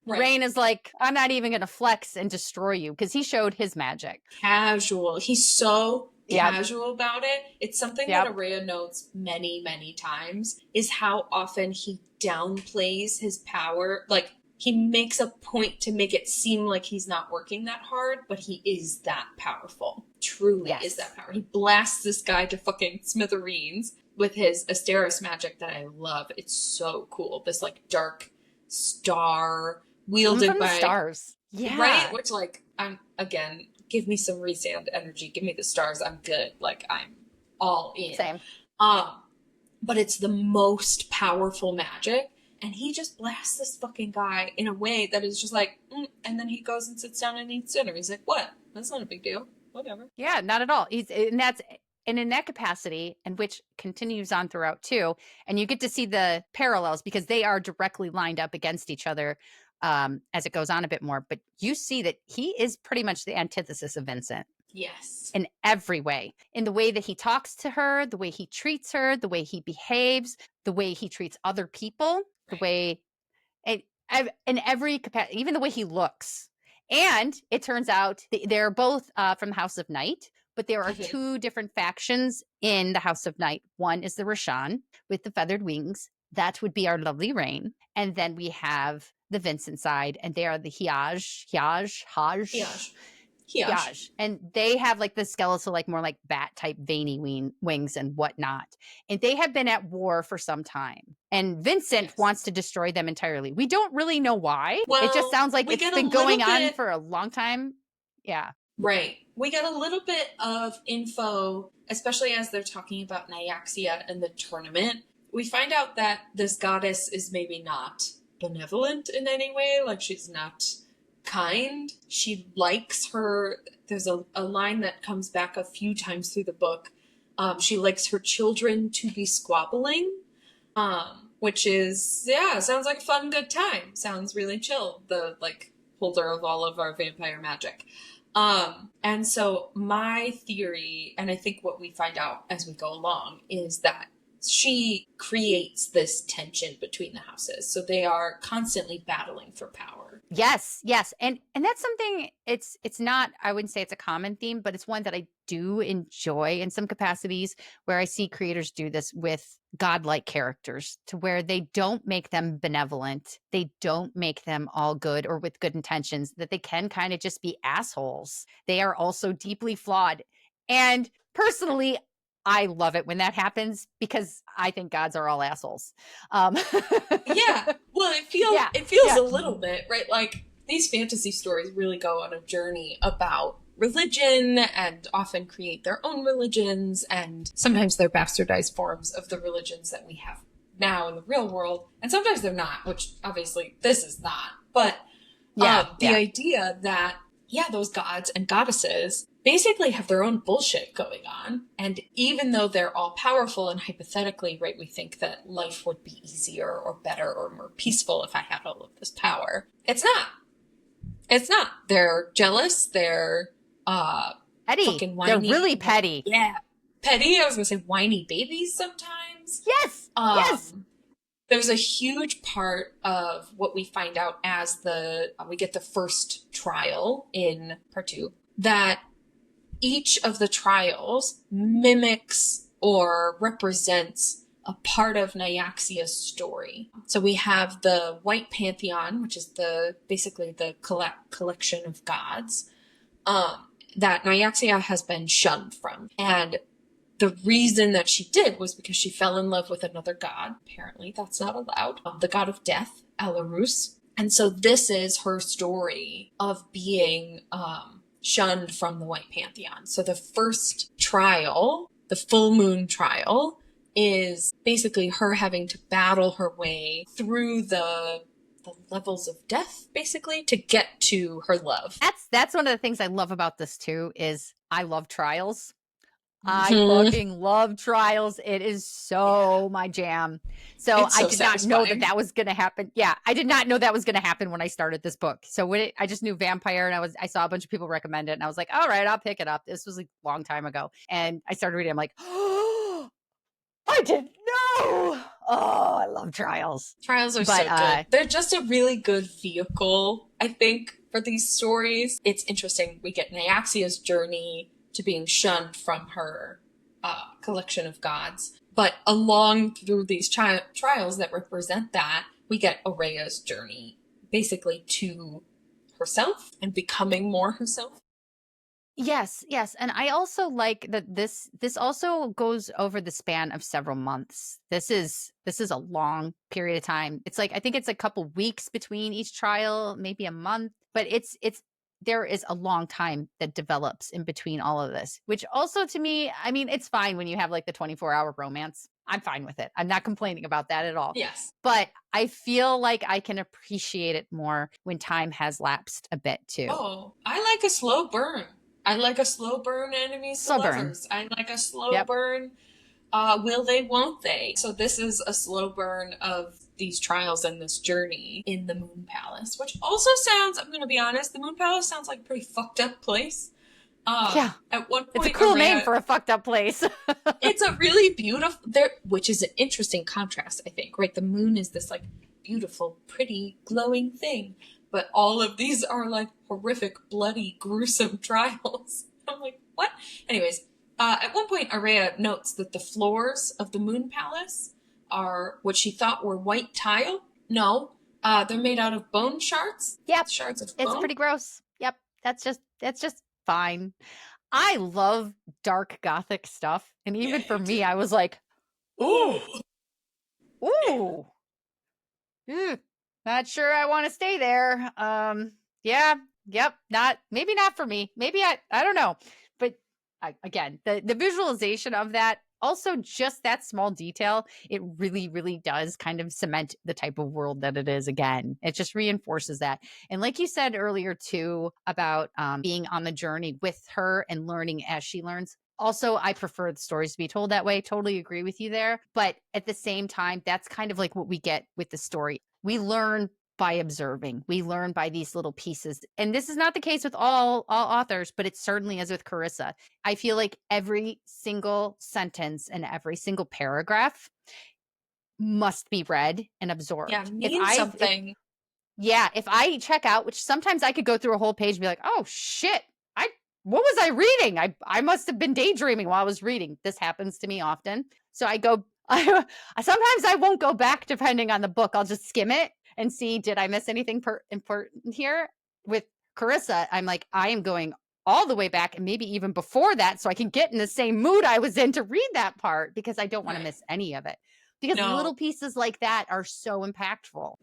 Right. Rain is like, I'm not even going to flex and destroy you because he showed his magic. Casual. He's so casual about it. It's something that Araya notes many, many times is how often he downplays his power. Like, he makes a point to make it seem like he's not working that hard, but he is that powerful. Truly is that power. He blasts this guy to fucking smithereens with his Asteris magic that I love. It's so cool. This like dark star wielded from by the stars. Yeah. Right? Which like I'm again, give me some Resand energy. Give me the stars. I'm good. Like I'm all in. Same. But it's the most powerful magic. And he just blasts this fucking guy in a way that is just like, and then he goes and sits down and eats dinner. He's like, what? That's not a big deal. Whatever. Yeah, not at all. And in that capacity, and which continues on throughout too, and you get to see the parallels because they are directly lined up against each other as it goes on a bit more. But you see that he is pretty much the antithesis of Vincent. Yes. In every way. In the way that he talks to her, the way he treats her, the way he behaves, the way he treats other people, the way, in every capacity, even the way he looks. And it turns out they're both from the House of Night, but there are two different factions in the House of Night. One is the Rashan with the feathered wings. That would be our lovely Rain. And then we have the Vincent side, and they are the Haj. And they have like the skeletal, like more like bat type veiny wings and whatnot. And they have been at war for some time. And Vincent wants to destroy them entirely. We don't really know why. Well, it just sounds like it's been going on for a long time. Yeah. Right. We get a little bit of info, especially as they're talking about Nyaxia and the tournament. We find out that this goddess is maybe not benevolent in any way. Like she's not kind. She likes her. There's a line that comes back a few times through the book. She likes her children to be squabbling, which is, sounds like a fun, good time. Sounds really chill. The like holder of all of our vampire magic. And so my theory, and I think what we find out as we go along, is that she creates this tension between the houses. So they are constantly battling for power. Yes. And that's something, it's not, I wouldn't say it's a common theme, but it's one that I do enjoy in some capacities, where I see creators do this with godlike characters, to where they don't make them benevolent. They don't make them all good or with good intentions, that they can kind of just be assholes. They are also deeply flawed. And personally, I love it when that happens, because I think gods are all assholes. Yeah. Well, it feels a little bit, right? Like these fantasy stories really go on a journey about religion and often create their own religions, and sometimes they're bastardized forms of the religions that we have now in the real world, and sometimes they're not, which obviously this is not. But the idea that those gods and goddesses basically have their own bullshit going on, and even though they're all powerful and hypothetically, right, we think that life would be easier or better or more peaceful if I had all of this power. It's not. They're jealous. They're petty. Fucking whiny. They're really petty. Yeah. Petty. I was going to say whiny babies sometimes. Yes. Yes. There's a huge part of what we find out as we get the first trial in part 2, that each of the trials mimics or represents a part of Nyaxia's story. So we have the White Pantheon, which is basically the collection of gods that Nyaxia has been shunned from. And the reason that she did was because she fell in love with another god. Apparently, that's not allowed. The god of death, Alarus. And so this is her story of being shunned from the White Pantheon. So the first trial, the full moon trial, is basically her having to battle her way through the levels of death, basically, to get to her love. That's one of the things I love about this too, is I love trials. I fucking love trials. It is so my jam. So I did not know that was going to happen. Yeah, I did not know that was going to happen when I started this book. So I just knew vampire, and I saw a bunch of people recommend it, and I was like, all right, I'll pick it up. This was a long time ago, and I started reading. I'm like, oh, I didn't know. Oh, I love trials. Trials are so good. They're just a really good vehicle, I think, for these stories. It's interesting. We get Nyaxia's journey to being shunned from her collection of gods. But along through these trials that represent that, we get Aurea's journey, basically to herself and becoming more herself. Yes. And I also like that this also goes over the span of several months. This is a long period of time. It's like, I think it's a couple weeks between each trial, maybe a month, but there is a long time that develops in between all of this, which also, to me, I mean, it's fine when you have like the 24-hour romance. I'm fine with it. I'm not complaining about that at all. Yes. But I feel like I can appreciate it more when time has lapsed a bit too. Oh, I like a slow burn. I like a slow burn enemies to lovers. I like a slow burn will they, won't they. So this is a slow burn of these trials and this journey in the Moon Palace, which also sounds, I'm going to be honest, the Moon Palace sounds like a pretty fucked up place. Yeah. At one point, it's a cool name for a fucked up place. It's a really beautiful, which is an interesting contrast, I think, right? The moon is this like beautiful, pretty, glowing thing. But all of these are like horrific, bloody, gruesome trials. I'm like, what? Anyways, at one point, Aurea notes that the floors of the Moon Palace are what she thought were white tile. No, they're made out of bone shards. Yep. Shards of bone. It's pretty gross. Yep. That's just fine. I love dark gothic stuff. And even for me, I was like, ooh. Not sure I want to stay there. Maybe not for me. Maybe I don't know. But again, the visualization of that, also just that small detail, it really, really does kind of cement the type of world that it is again. It just reinforces that. And like you said earlier too, about being on the journey with her and learning as she learns. Also, I prefer the stories to be told that way. Totally agree with you there. But at the same time, that's kind of like what we get with the story. We learn by observing. We learn by these little pieces. And this is not the case with all authors, but it certainly is with Carissa. I feel like every single sentence and every single paragraph must be read and absorbed. Yeah, means something. If I check out, which sometimes I could go through a whole page and be like, oh shit, what was I reading? I must have been daydreaming while I was reading. This happens to me often. So sometimes I won't go back depending on the book. I'll just skim it and see, did I miss anything important here? With Carissa, I'm like, I am going all the way back and maybe even before that so I can get in the same mood I was in to read that part, because I don't want to miss any of it. Because little pieces like that are so impactful.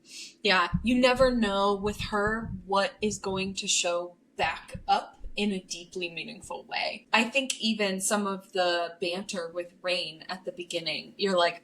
Yeah, you never know with her what is going to show back up in a deeply meaningful way. I think even some of the banter with Rain at the beginning, you're like,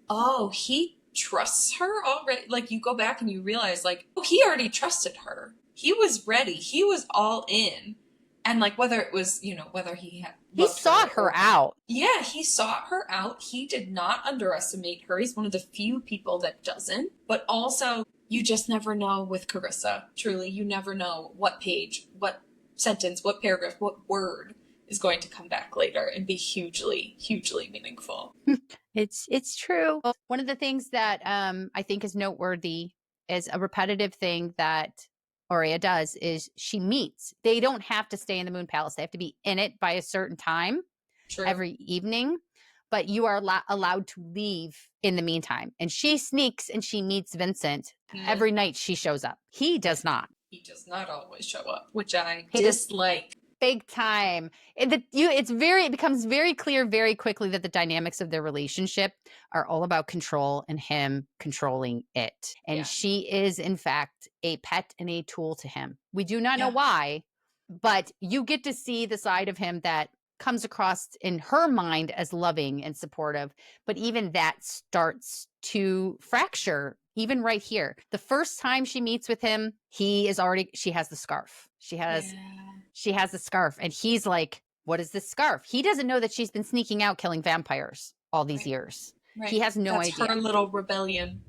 oh, he trusts her already. Like, you go back and you realize, like, oh, he already trusted her. He was ready. He was all in. And like, whether it was, whether he sought her out. Yeah, he sought her out. He did not underestimate her. He's one of the few people that doesn't. But also, you just never know with Carissa. Truly, you never know what page, what sentence, what paragraph, what word is going to come back later and be hugely, hugely meaningful. It's true. One of the things that I think is noteworthy is a repetitive thing that Aurea does is she meets. They don't have to stay in the Moon Palace. They have to be in it by a certain time every evening. but you are allowed to leave in the meantime. And she sneaks and she meets Vincent. Every night she shows up. He does not. He does not always show up, which I He dislike. Big time. It becomes very clear very quickly that the dynamics of their relationship are all about control and him controlling it. And she is, in fact, a pet and a tool to him. We do not know why, but you get to see the side of him that comes across in her mind as loving and supportive. But even that starts to fracture, even right here. The first time she meets with him, she has the scarf. She has the scarf, and he's like, what is this scarf? He doesn't know that she's been sneaking out killing vampires all these years. Right. He has no idea. That's her little rebellion.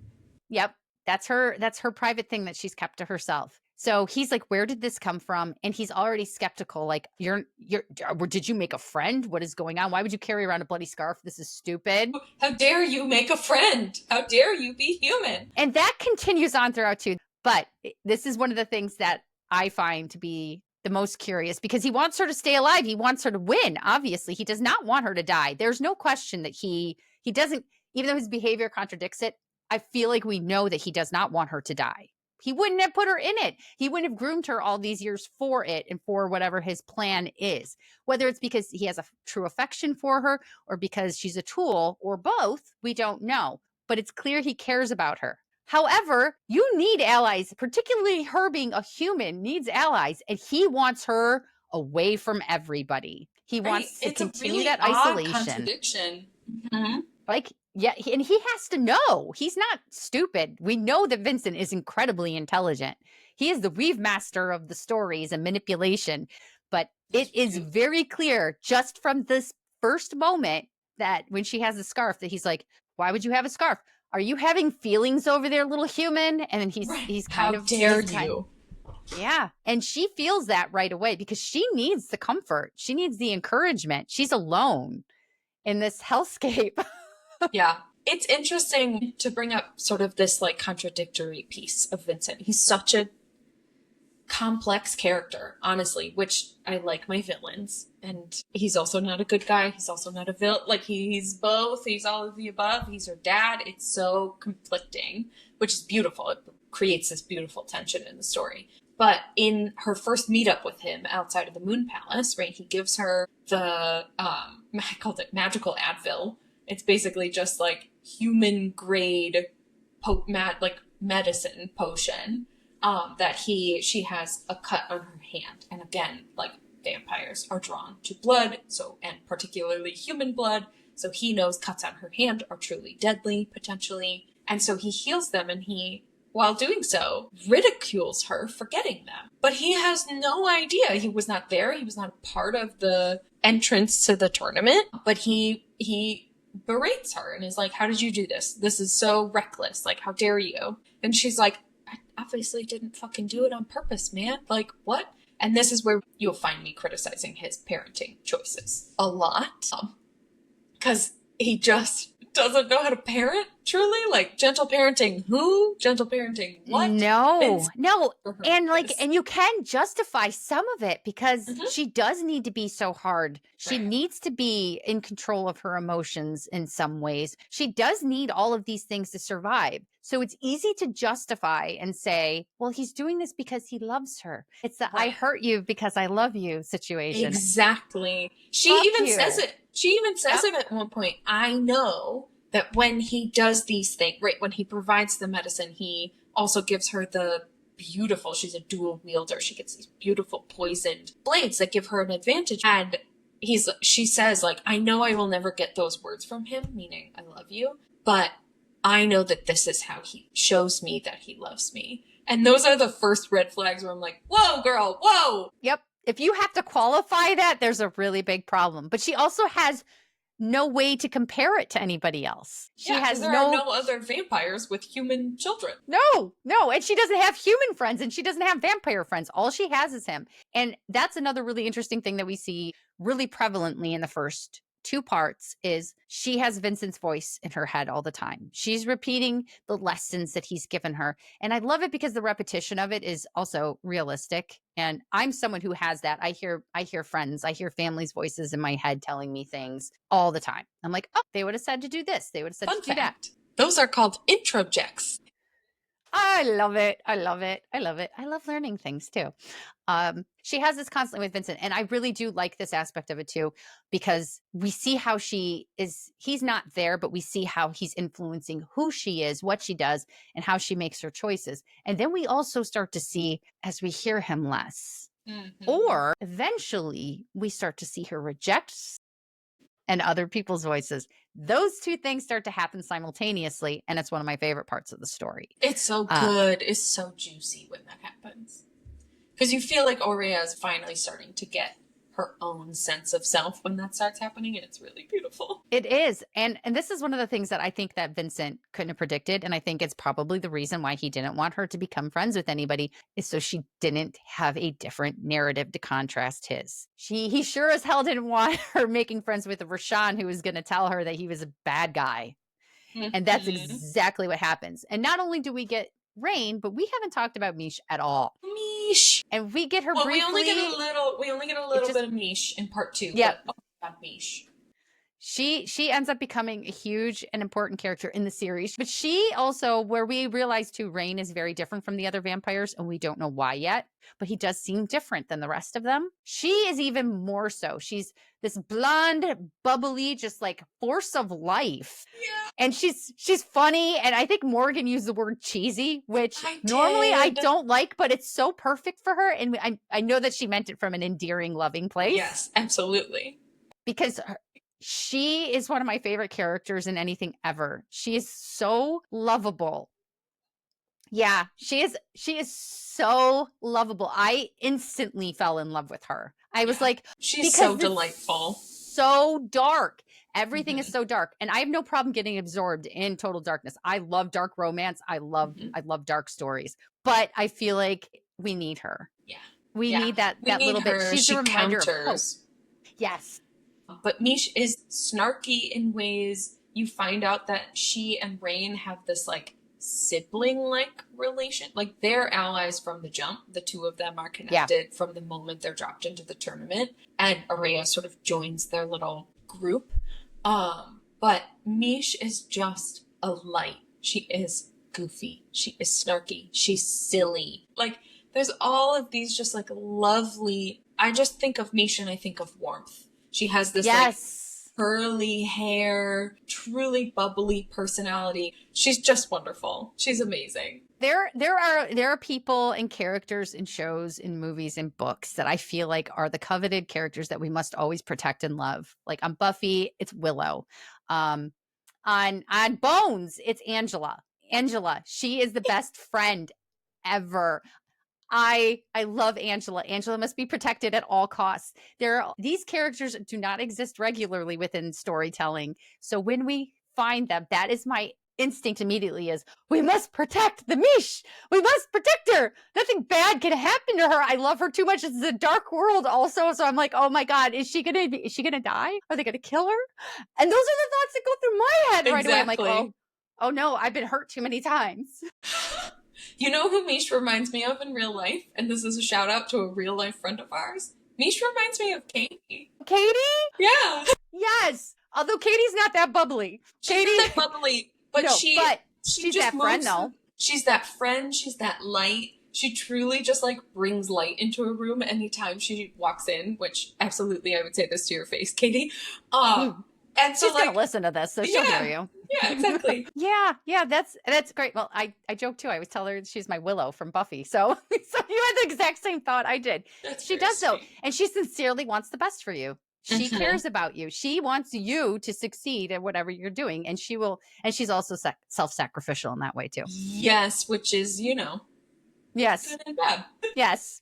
Yep. That's her private thing that she's kept to herself. So he's like, where did this come from? And he's already skeptical. Like, did you make a friend? What is going on? Why would you carry around a bloody scarf? This is stupid. How dare you make a friend? How dare you be human? And that continues on throughout too. But this is one of the things that I find to be the most curious, because he wants her to stay alive. He wants her to win. Obviously, he does not want her to die. There's no question that he doesn't, even though his behavior contradicts it, I feel like we know that he does not want her to die. He wouldn't have put her in it. He wouldn't have groomed her all these years for it and for whatever his plan is. Whether it's because he has a true affection for her or because she's a tool or both, we don't know. But it's clear he cares about her. However, you need allies, particularly her being a human needs allies, and he wants her away from everybody. He wants to continue that isolation. Contradiction. Mm-hmm. Like, yeah, and he has to know. He's not stupid. We know that Vincent is incredibly intelligent. He is the weave master of the stories and manipulation. But it is very clear just from this first moment that when she has the scarf that he's like, why would you have a scarf? Are you having feelings over there, little human? And then he's kind of... How dare you? Yeah. And she feels that right away because she needs the comfort. She needs the encouragement. She's alone in this hellscape. Yeah. It's interesting to bring up sort of this like contradictory piece of Vincent. He's such a complex character, honestly, which I like my villains. And he's also not a good guy. He's also not a villain. Like he's both. He's all of the above. He's her dad. It's so conflicting, which is beautiful. It creates this beautiful tension in the story. But in her first meetup with him outside of the Moon Palace, right, he gives her the, I called it magical Advil. It's basically just like human grade medicine potion that she has a cut on her hand. And again, like vampires are drawn to blood, and particularly human blood. So he knows cuts on her hand are truly deadly, potentially. And so he heals them, and he, while doing so, ridicules her for getting them. But he has no idea. He was not there. He was not a part of the entrance to the tournament. But he berates her and is like, how did you do this? This is so reckless. Like, how dare you? And she's like, I obviously didn't fucking do it on purpose, man. Like, what? And this is where you'll find me criticizing his parenting choices a lot. Because he just doesn't know how to parent, truly. Like, gentle parenting who? Gentle parenting what? No. And you can justify some of it because she does need to be so hard. She needs to be in control of her emotions in some ways. She does need all of these things to survive. So it's easy to justify and say, well, he's doing this because he loves her. It's the I hurt you because I love you situation. Exactly. She even says it at one point. I know that when he does these things, right, when he provides the medicine, he also gives her she's a dual wielder. She gets these beautiful poisoned blades that give her an advantage. And she says, like, I know I will never get those words from him, meaning I love you, but I know that this is how he shows me that he loves me. And those are the first red flags where I'm like, whoa, girl, whoa. Yep. If you have to qualify that, there's a really big problem. But she also has no way to compare it to anybody else. There are no other vampires with human children. No. And she doesn't have human friends and she doesn't have vampire friends. All she has is him. And that's another really interesting thing that we see really prevalently in the first two parts is she has Vincent's voice in her head all the time. She's repeating the lessons that he's given her. And I love it because the repetition of it is also realistic. And I'm someone who has that. I hear friends, I hear families' voices in my head telling me things all the time. I'm like, oh, they would have said to do this. They would have said Fun to do that. fact. Those are called introjects. I love it. I love it. I love it. I love learning things too. She has this constantly with Vincent, and I really do like this aspect of it too, because we see how he's not there, but we see how he's influencing who she is, what she does, and how she makes her choices. And then we also start to see, as we hear him less, or eventually we start to see her reject and other people's voices. Those two things start to happen simultaneously, and it's one of my favorite parts of the story. It's so good. It's so juicy when that happens. Because you feel like Aurea is finally starting to get her own sense of self when that starts happening, and it's really beautiful. It is. And this is one of the things that I think that Vincent couldn't have predicted, and I think it's probably the reason why he didn't want her to become friends with anybody, is so she didn't have a different narrative to contrast his. He sure as hell didn't want her making friends with Rashawn, who was going to tell her that he was a bad guy. And that's exactly what happens. And not only do we get Rain, but we haven't talked about Mish at all. Mish. And we get her briefly. We only get a little bit of Mish in part 2. Yeah. About Mish. She ends up becoming a huge and important character in the series. But she also, where we realize too, Rain is very different from the other vampires, and we don't know why yet, but he does seem different than the rest of them. She is even more so. She's this blonde, bubbly, just like force of life. Yeah. And she's funny. And I think Morgan used the word cheesy, which normally I don't like, but it's so perfect for her. And I know that she meant it from an endearing, loving place. Yes, absolutely. Because she is one of my favorite characters in anything ever. She is so lovable. Yeah, she is so lovable. I instantly fell in love with her. I was like, she's so delightful. So dark. Everything is so dark. And I have no problem getting absorbed in total darkness. I love dark romance. I love dark stories. But I feel like we need her. Yeah. We need that little bit. She's a reminder of hope. Yes. But Mish is snarky in ways. You find out that she and Rain have this like sibling-like relation. Like they're allies from the jump. The two of them are connected from the moment they're dropped into the tournament. And Aurea sort of joins their little group. But Mish is just a light. She is goofy. She is snarky. She's silly. Like there's all of these just like lovely. I just think of Mish and I think of warmth. She has this like curly hair, truly bubbly personality. She's just wonderful. She's amazing. There are people and characters in shows, in movies, and books that I feel like are the coveted characters that we must always protect and love. Like on Buffy, it's Willow. On Bones, it's Angela. Angela, she is the best friend ever. I love Angela. Angela must be protected at all costs. These characters do not exist regularly within storytelling. So when we find them, that is my instinct immediately is, we must protect the Mish. We must protect her. Nothing bad can happen to her. I love her too much. It's a dark world also. So I'm like, oh my God, is she gonna die? Are they gonna kill her? And those are the thoughts that go through my head right away. I'm like, oh no, I've been hurt too many times. You know who Mish reminds me of in real life? And this is a shout out to a real life friend of ours. Mish reminds me of Katie. Katie? Yeah. Yes. Although Katie's not that bubbly. She's not that bubbly, but no, she's that friend though. She's that friend. She's that light. She truly just like brings light into a room anytime she walks in, which absolutely I would say this to your face, Katie. And so she's gonna listen to this, so she'll hear you. Yeah, exactly. yeah, that's great. Well, I joke too. I always tell her she's my Willow from Buffy. So you had the exact same thought I did. She does so, and she sincerely wants the best for you. She cares about you. She wants you to succeed at whatever you're doing, and she will. And she's also self-sacrificial in that way too. Yes, which is yes, good and bad. yes.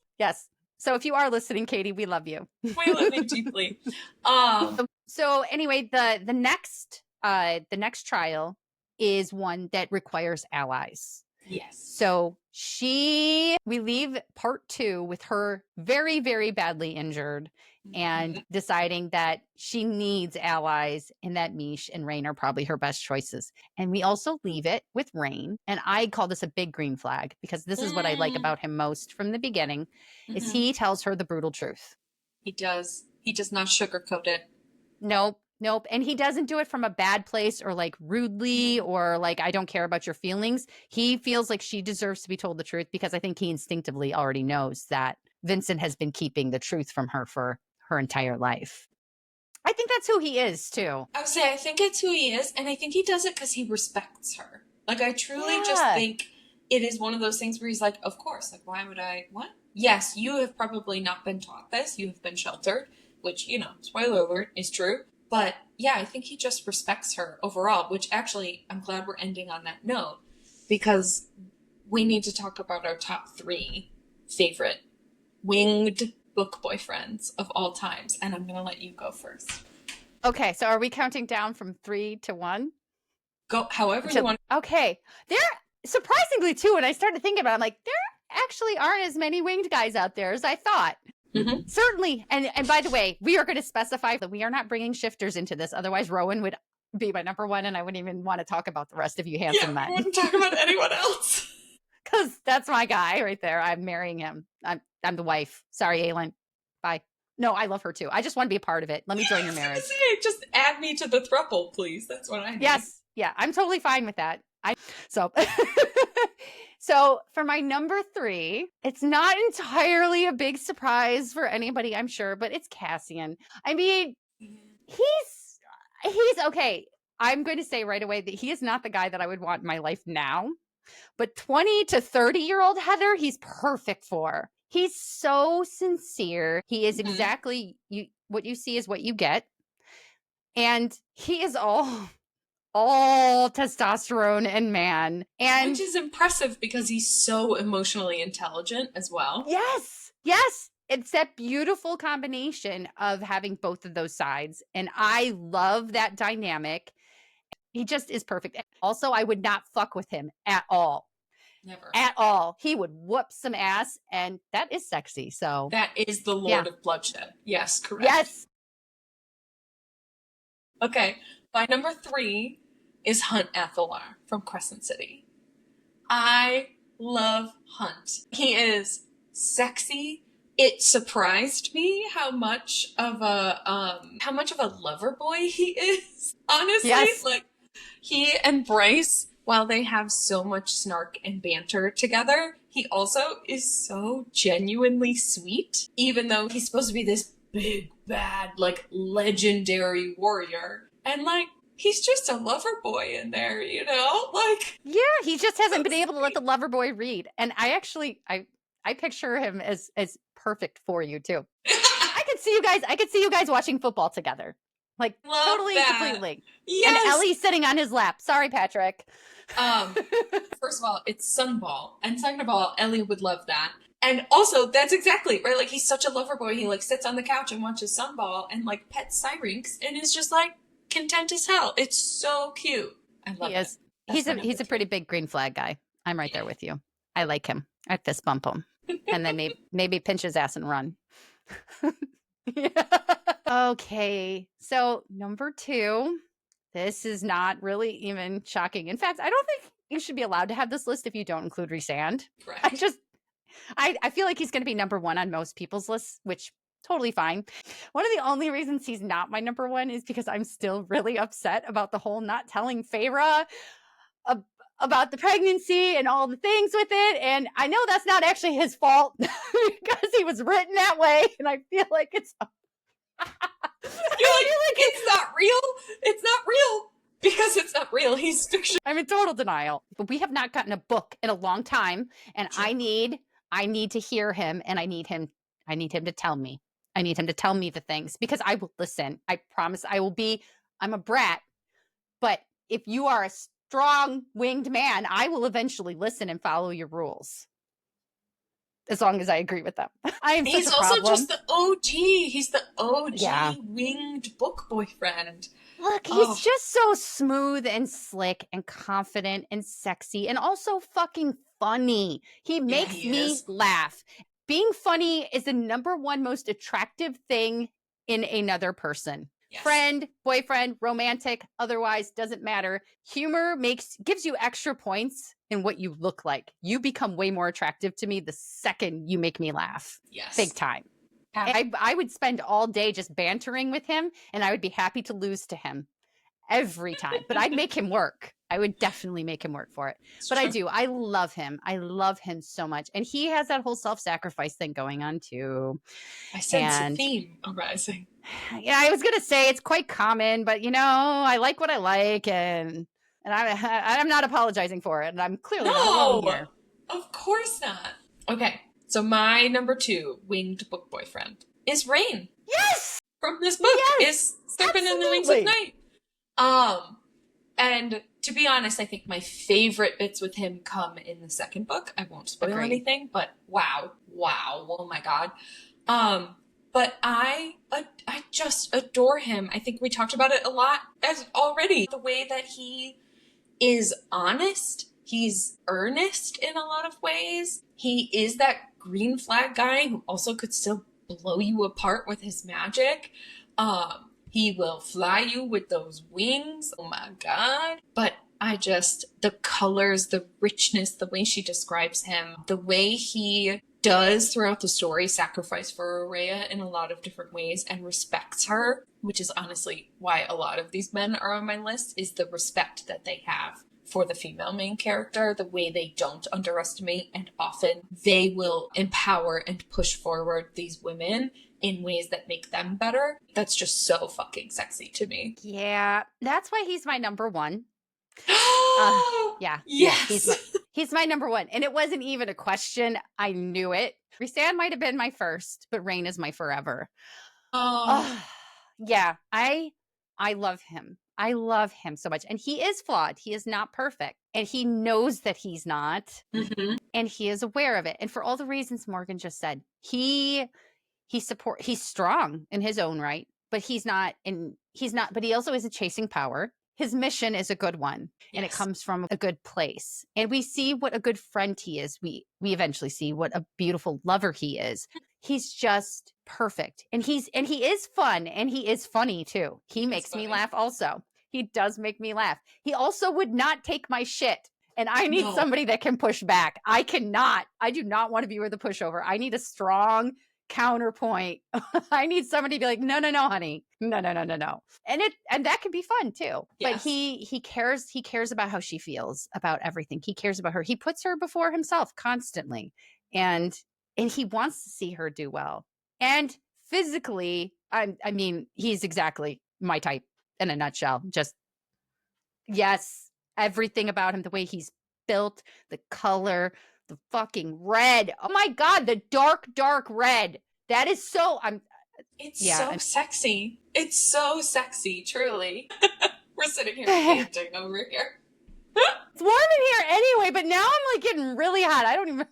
So if you are listening, Katie, we love you. We love you deeply. So anyway, the next trial is one that requires allies. Yes. So we leave part 2 with her very, very badly injured and deciding that she needs allies and that Mish and Rain are probably her best choices. And we also leave it with Rain. And I call this a big green flag because this is what I like about him most from the beginning is he tells her the brutal truth. He does. He does not sugarcoat it. Nope. And he doesn't do it from a bad place or like rudely or like, I don't care about your feelings. He feels like she deserves to be told the truth because I think he instinctively already knows that Vincent has been keeping the truth from her for her entire life. I think that's who he is too. I would say I think it's who he is, and I think he does it because he respects her. Like, I truly just think it is one of those things where he's like, of course, like, why would I, what? Yes, you have probably not been taught this. You have been sheltered, which, spoiler alert, is true. But yeah, I think he just respects her overall, which actually, I'm glad we're ending on that note because we need to talk about our top 3 favorite winged book boyfriends of all times. And I'm going to let you go first. Okay, so are we counting down from 3 to 1? Go however you want. Okay. There, surprisingly too, when I started thinking about it, I'm like, there actually aren't as many winged guys out there as I thought. Certainly. And by the way, we are going to specify that we are not bringing shifters into this. Otherwise, Rowan would be my number 1, and I wouldn't even want to talk about the rest of you handsome men. I wouldn't talk about anyone else. Because that's my guy right there. I'm marrying him. I'm the wife. Sorry, Aelin. Bye. No, I love her too. I just want to be a part of it. Let me join your marriage. Just add me to the throuple, please. That's what I need. Yes. Yeah, I'm totally fine with that. So for my number 3, it's not entirely a big surprise for anybody, I'm sure, but it's Cassian. I mean, he's okay. I'm going to say right away that he is not the guy that I would want in my life now, but 20 to 30-year-old Heather, he's perfect for. He's so sincere. He is exactly what you see is what you get. And he is all testosterone and man. And which is impressive because he's so emotionally intelligent as well. Yes. It's that beautiful combination of having both of those sides. And I love that dynamic. He just is perfect. Also, I would not fuck with him at all. Never. At all. He would whoop some ass, and that is sexy. So that is the Lord of Bloodshed. Yes, correct. Yes. Okay. My number 3 is Hunt Athalar from Crescent City. I love Hunt. He is sexy. It surprised me how much of a lover boy he is. Honestly, like he and Bryce, while they have so much snark and banter together, he also is so genuinely sweet, even though he's supposed to be this big, bad, like, legendary warrior. And, like, he's just a lover boy in there, Like, yeah, he just hasn't been able to let the lover boy read. And I picture him as perfect for you too. I could see you guys watching football together. Like, love totally that. Completely. Yes. And Ellie sitting on his lap. Sorry, Patrick. First of all, it's Sunball. And second of all, Ellie would love that. And also, that's exactly, right? Like, he's such a lover boy. He, like, sits on the couch and watches Sunball and, like, pets Syrinx and is just, like, content as hell. It's so cute. I love it. He's a pretty big green flag guy. I'm right there with you. I like him. I fist bump him. And then maybe pinch his ass and run. Okay. So number 2, this is not really even shocking. In fact, I don't think you should be allowed to have this list if you don't include Rhysand. Right. I feel like he's going to be number 1 on most people's lists, which totally fine. One of the only reasons he's not my number 1 is because I'm still really upset about the whole not telling Feyre about the pregnancy and all the things with it. And I know that's not actually his fault because he was written that way. And I feel like it's... it's not real. It's not real because it's not real. He's fiction. I'm in total denial. But we have not gotten a book in a long time. And sure. I need to hear him, and I need him to tell me. I need him to tell me the things because I will listen. I promise I will be. I'm a brat. But if you are a strong winged man, I will eventually listen and follow your rules. as long as I agree with them. I am He's such a also problem. just the OG. He's the OG Yeah. winged book boyfriend. Look, he's just so smooth and slick and confident and sexy and also fucking funny. He makes me laugh. Being funny is the number one most attractive thing in another person. Yes. Friend, boyfriend, romantic, otherwise, doesn't matter. Humor gives you extra points in what you look like. You become way more attractive to me the second you make me laugh. Yes. Big time. I would spend all day just bantering with him, and I would be happy to lose to him every time. But I'd make him work. I would definitely make him work for it. But I do. I love him. I love him so much. And he has that whole self-sacrifice thing going on, too. I sense a theme arising. Yeah, I was going to say it's quite common, but, I like what I like, and I'm not apologizing for it. And I'm clearly not alone here. Of course not. Okay. So my number 2 winged book boyfriend is Rain. Yes! From this book is Serpent in the Wings of Night. And to be honest, I think my favorite bits with him come in the second book. I won't spoil anything, but wow, oh my god. But I just adore him. I think we talked about it a lot already. The way that he is honest, he's earnest in a lot of ways. He is that green flag guy who also could still blow you apart with his magic. He will fly you with those wings. Oh my god. But the colors, the richness, the way she describes him, the way he does throughout the story sacrifice for Aurea in a lot of different ways and respects her, which is honestly why a lot of these men are on my list, is the respect that they have for the female main character, the way they don't underestimate, and often they will empower and push forward these women in ways that make them better. That's just so fucking sexy to me. Yeah, that's why he's my number 1. Yeah. Yes. Yeah, he's my number 1. And it wasn't even a question. I knew it. Rhysand might have been my first, but Rain is my forever. Yeah, I love him. I love him so much. And he is flawed. He is not perfect. And he knows that he's not. Mm-hmm. And he is aware of it. And for all the reasons Morgan just said, he's strong in his own right, but but he also isn't chasing power. His mission is a good one, and it comes from a good place. And we see what a good friend he is. We eventually see what a beautiful lover he is. He's just perfect. And he is fun, and he is funny too. He makes me laugh also. He does make me laugh. He also would not take my shit. And I need somebody that can push back. I cannot. I do not want to be with the pushover. I need a strong counterpoint. I need somebody to be like, no, honey. No. And that can be fun too. Yes. But he cares about how she feels about everything. He cares about her. He puts her before himself constantly. And he wants to see her do well. And physically, I mean, he's exactly my type in a nutshell. Just, yes, everything about him, the way he's built, the color, the fucking red. Oh my god, the dark red. That is so so sexy. It's so sexy, truly. We're sitting here panting over here. It's warm in here anyway, but now I'm like getting really hot. I don't even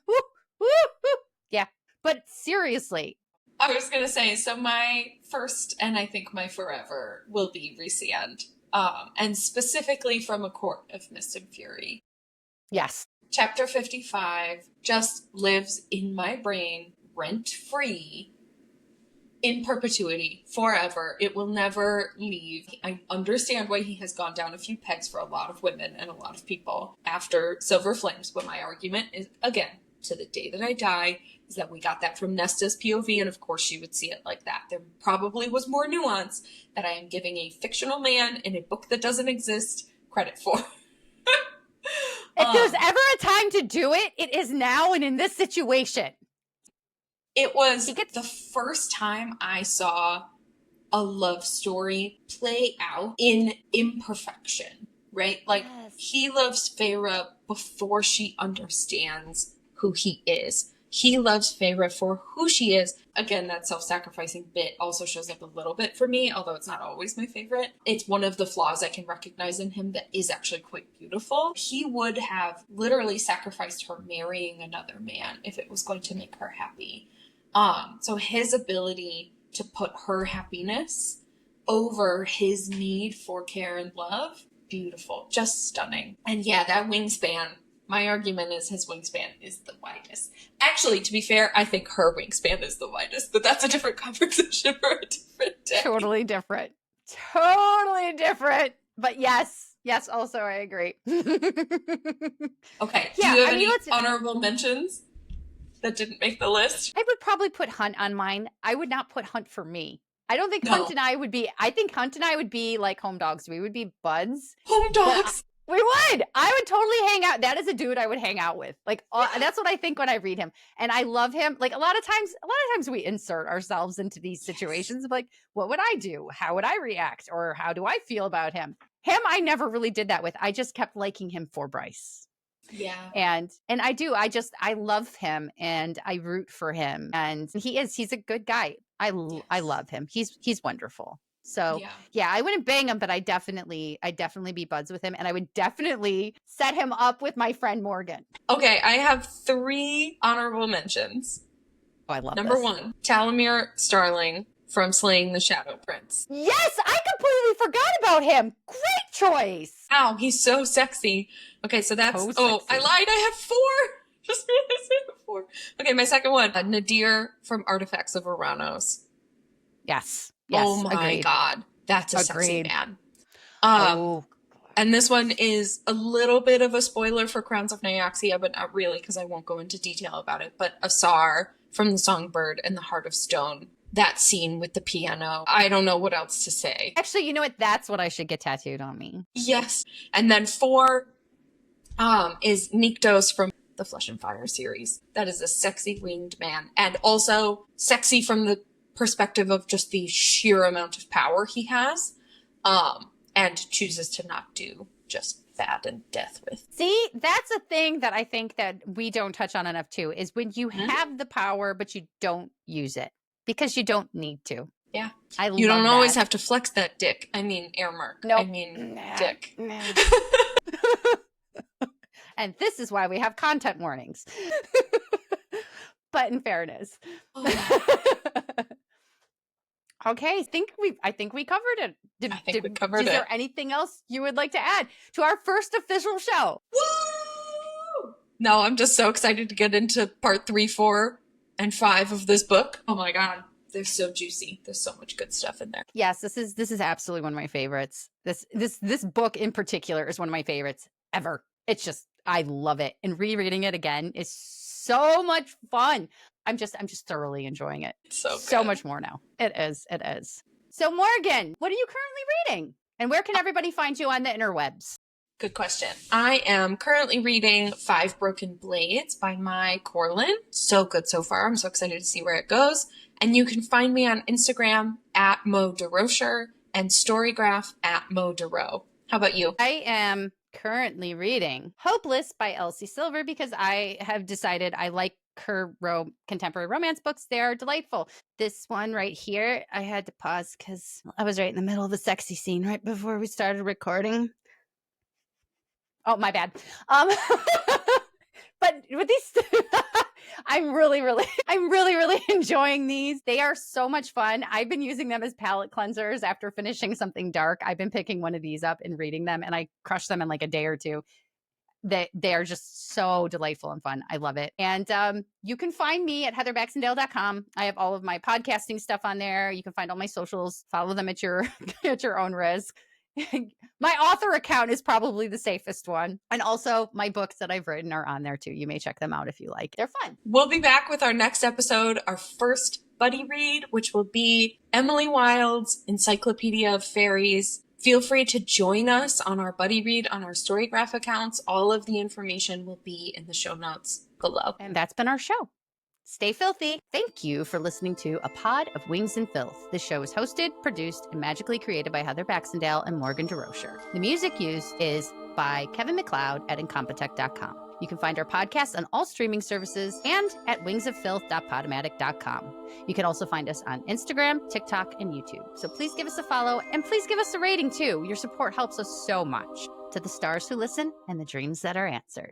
Yeah. But seriously. I was gonna say, so my first and I think my forever will be Rhysand. And specifically from A Court of Mist and Fury. Yes. Chapter 55 just lives in my brain, rent-free, in perpetuity, forever. It will never leave. I understand why he has gone down a few pegs for a lot of women and a lot of people after Silver Flames, but my argument is, again, to the day that I die, is that we got that from Nesta's POV, and of course she would see it like that. There probably was more nuance that I am giving a fictional man in a book that doesn't exist credit for. If there's ever a time to do it, it is now and in this situation. It was the first time I saw a love story play out in imperfection, right? Like, he loves Feyre before she understands who he is. He loves Feyre for who she is. Again, that self-sacrificing bit also shows up a little bit for me, although it's not always my favorite. It's one of the flaws I can recognize in him that is actually quite beautiful. He would have literally sacrificed her marrying another man if it was going to make her happy. So his ability to put her happiness over his need for care and love, beautiful, just stunning. And yeah, that wingspan, my argument is his wingspan is the widest. Actually, to be fair, I think her wingspan is the widest, but that's a different conversation for a different day. Totally different. Totally different. But yes, also I agree. Okay, do you have any honorable mentions that didn't make the list? I would probably put Hunt on mine. I would not put Hunt for me. I don't think Hunt and I would be, I think Hunt and I would be like home dogs. We would be buds. Home dogs? We would. I would totally hang out. That is a dude I would hang out with. Like, that's what I think when I read him. And I love him. Like, a lot of times we insert ourselves into these situations of like, what would I do? How would I react? Or how do I feel about him? Him, I never really did that with. I just kept liking him for Bryce. Yeah. And I love him and I root for him. And he's a good guy. I love him. He's wonderful. So yeah, I wouldn't bang him, but I'd definitely be buds with him. And I would definitely set him up with my friend Morgan. Okay, I have 3 honorable mentions. Oh, I love Number this. 1, Talamir Starling from Slaying the Shadow Prince. Yes, I completely forgot about him. Great choice. Ow, he's so sexy. Okay, so that's... So oh, sexy. I lied. I have 4. Just realized I have 4. Okay, my second one, Nadir from Artifacts of Oranos. Yes. Oh my agreed. God. That's a sexy Agreed. man. Oh. And this one is a little bit of a spoiler for Crowns of Nyaxia, but not really because I won't go into detail about it. But Asar from The Songbird and The Heart of Stone. That scene with the piano. I don't know what else to say. Actually, you know what? That's what I should get tattooed on me. Yes. And then 4 is Nyktos from the Flesh and Fire series. That is a sexy winged man. And also sexy from the perspective of just the sheer amount of power he has. And chooses to not do just bad and death with. See, that's a thing that I think that we don't touch on enough too, is when you have the power, but you don't use it because you don't need to. Yeah. You don't always have to flex that dick. I mean, Airmark. Nope. I mean, dick. And this is why we have content warnings. But in fairness. Okay, I think we covered it. We covered it. Is there anything else you would like to add to our first official show? Woo! No, I'm just so excited to get into part 3, 4, and 5 of this book. Oh my God. They're so juicy. There's so much good stuff in there. Yes, this is absolutely one of my favorites. This book in particular is one of my favorites ever. It's just, I love it. And rereading it again is so much fun. I'm just thoroughly enjoying it. So much more now. It is. So Morgan, what are you currently reading? And where can everybody find you on the interwebs? Good question. I am currently reading 5 Broken Blades by Mai Corlin. So good so far. I'm so excited to see where it goes. And you can find me on Instagram at Mo DeRocher and Storygraph at Mo DeRoe. How about you? I am currently reading Hopeless by Elsie Silver because I have decided I like her contemporary romance books. They are delightful. This one right here, I had to pause because I was right in the middle of a sexy scene right before we started recording. Oh, my bad. But with these, I'm really enjoying these. They are so much fun. I've been using them as palette cleansers after finishing something dark. I've been picking one of these up and reading them, and I crush them in like a day or two. They are just so delightful and fun. I love it. And you can find me at heatherbaxendale.com. I have all of my podcasting stuff on there. You can find all my socials. Follow them at your own risk. My author account is probably the safest one. And also my books that I've written are on there too. You may check them out if you like. They're fun. We'll be back with our next episode, our first buddy read, which will be Emily Wilde's Encyclopedia of Fairies. Feel free to join us on our buddy read on our Storygraph accounts. All of the information will be in the show notes below. And that's been our show. Stay filthy. Thank you for listening to A Pod of Wings and Filth. This show is hosted, produced, and magically created by Heather Baxendale and Morgan DeRocher. The music used is by Kevin MacLeod at Incompetech.com. You can find our podcast on all streaming services and at wingsoffilth.podomatic.com. You can also find us on Instagram, TikTok, and YouTube. So please give us a follow and please give us a rating too. Your support helps us so much. To the stars who listen and the dreams that are answered.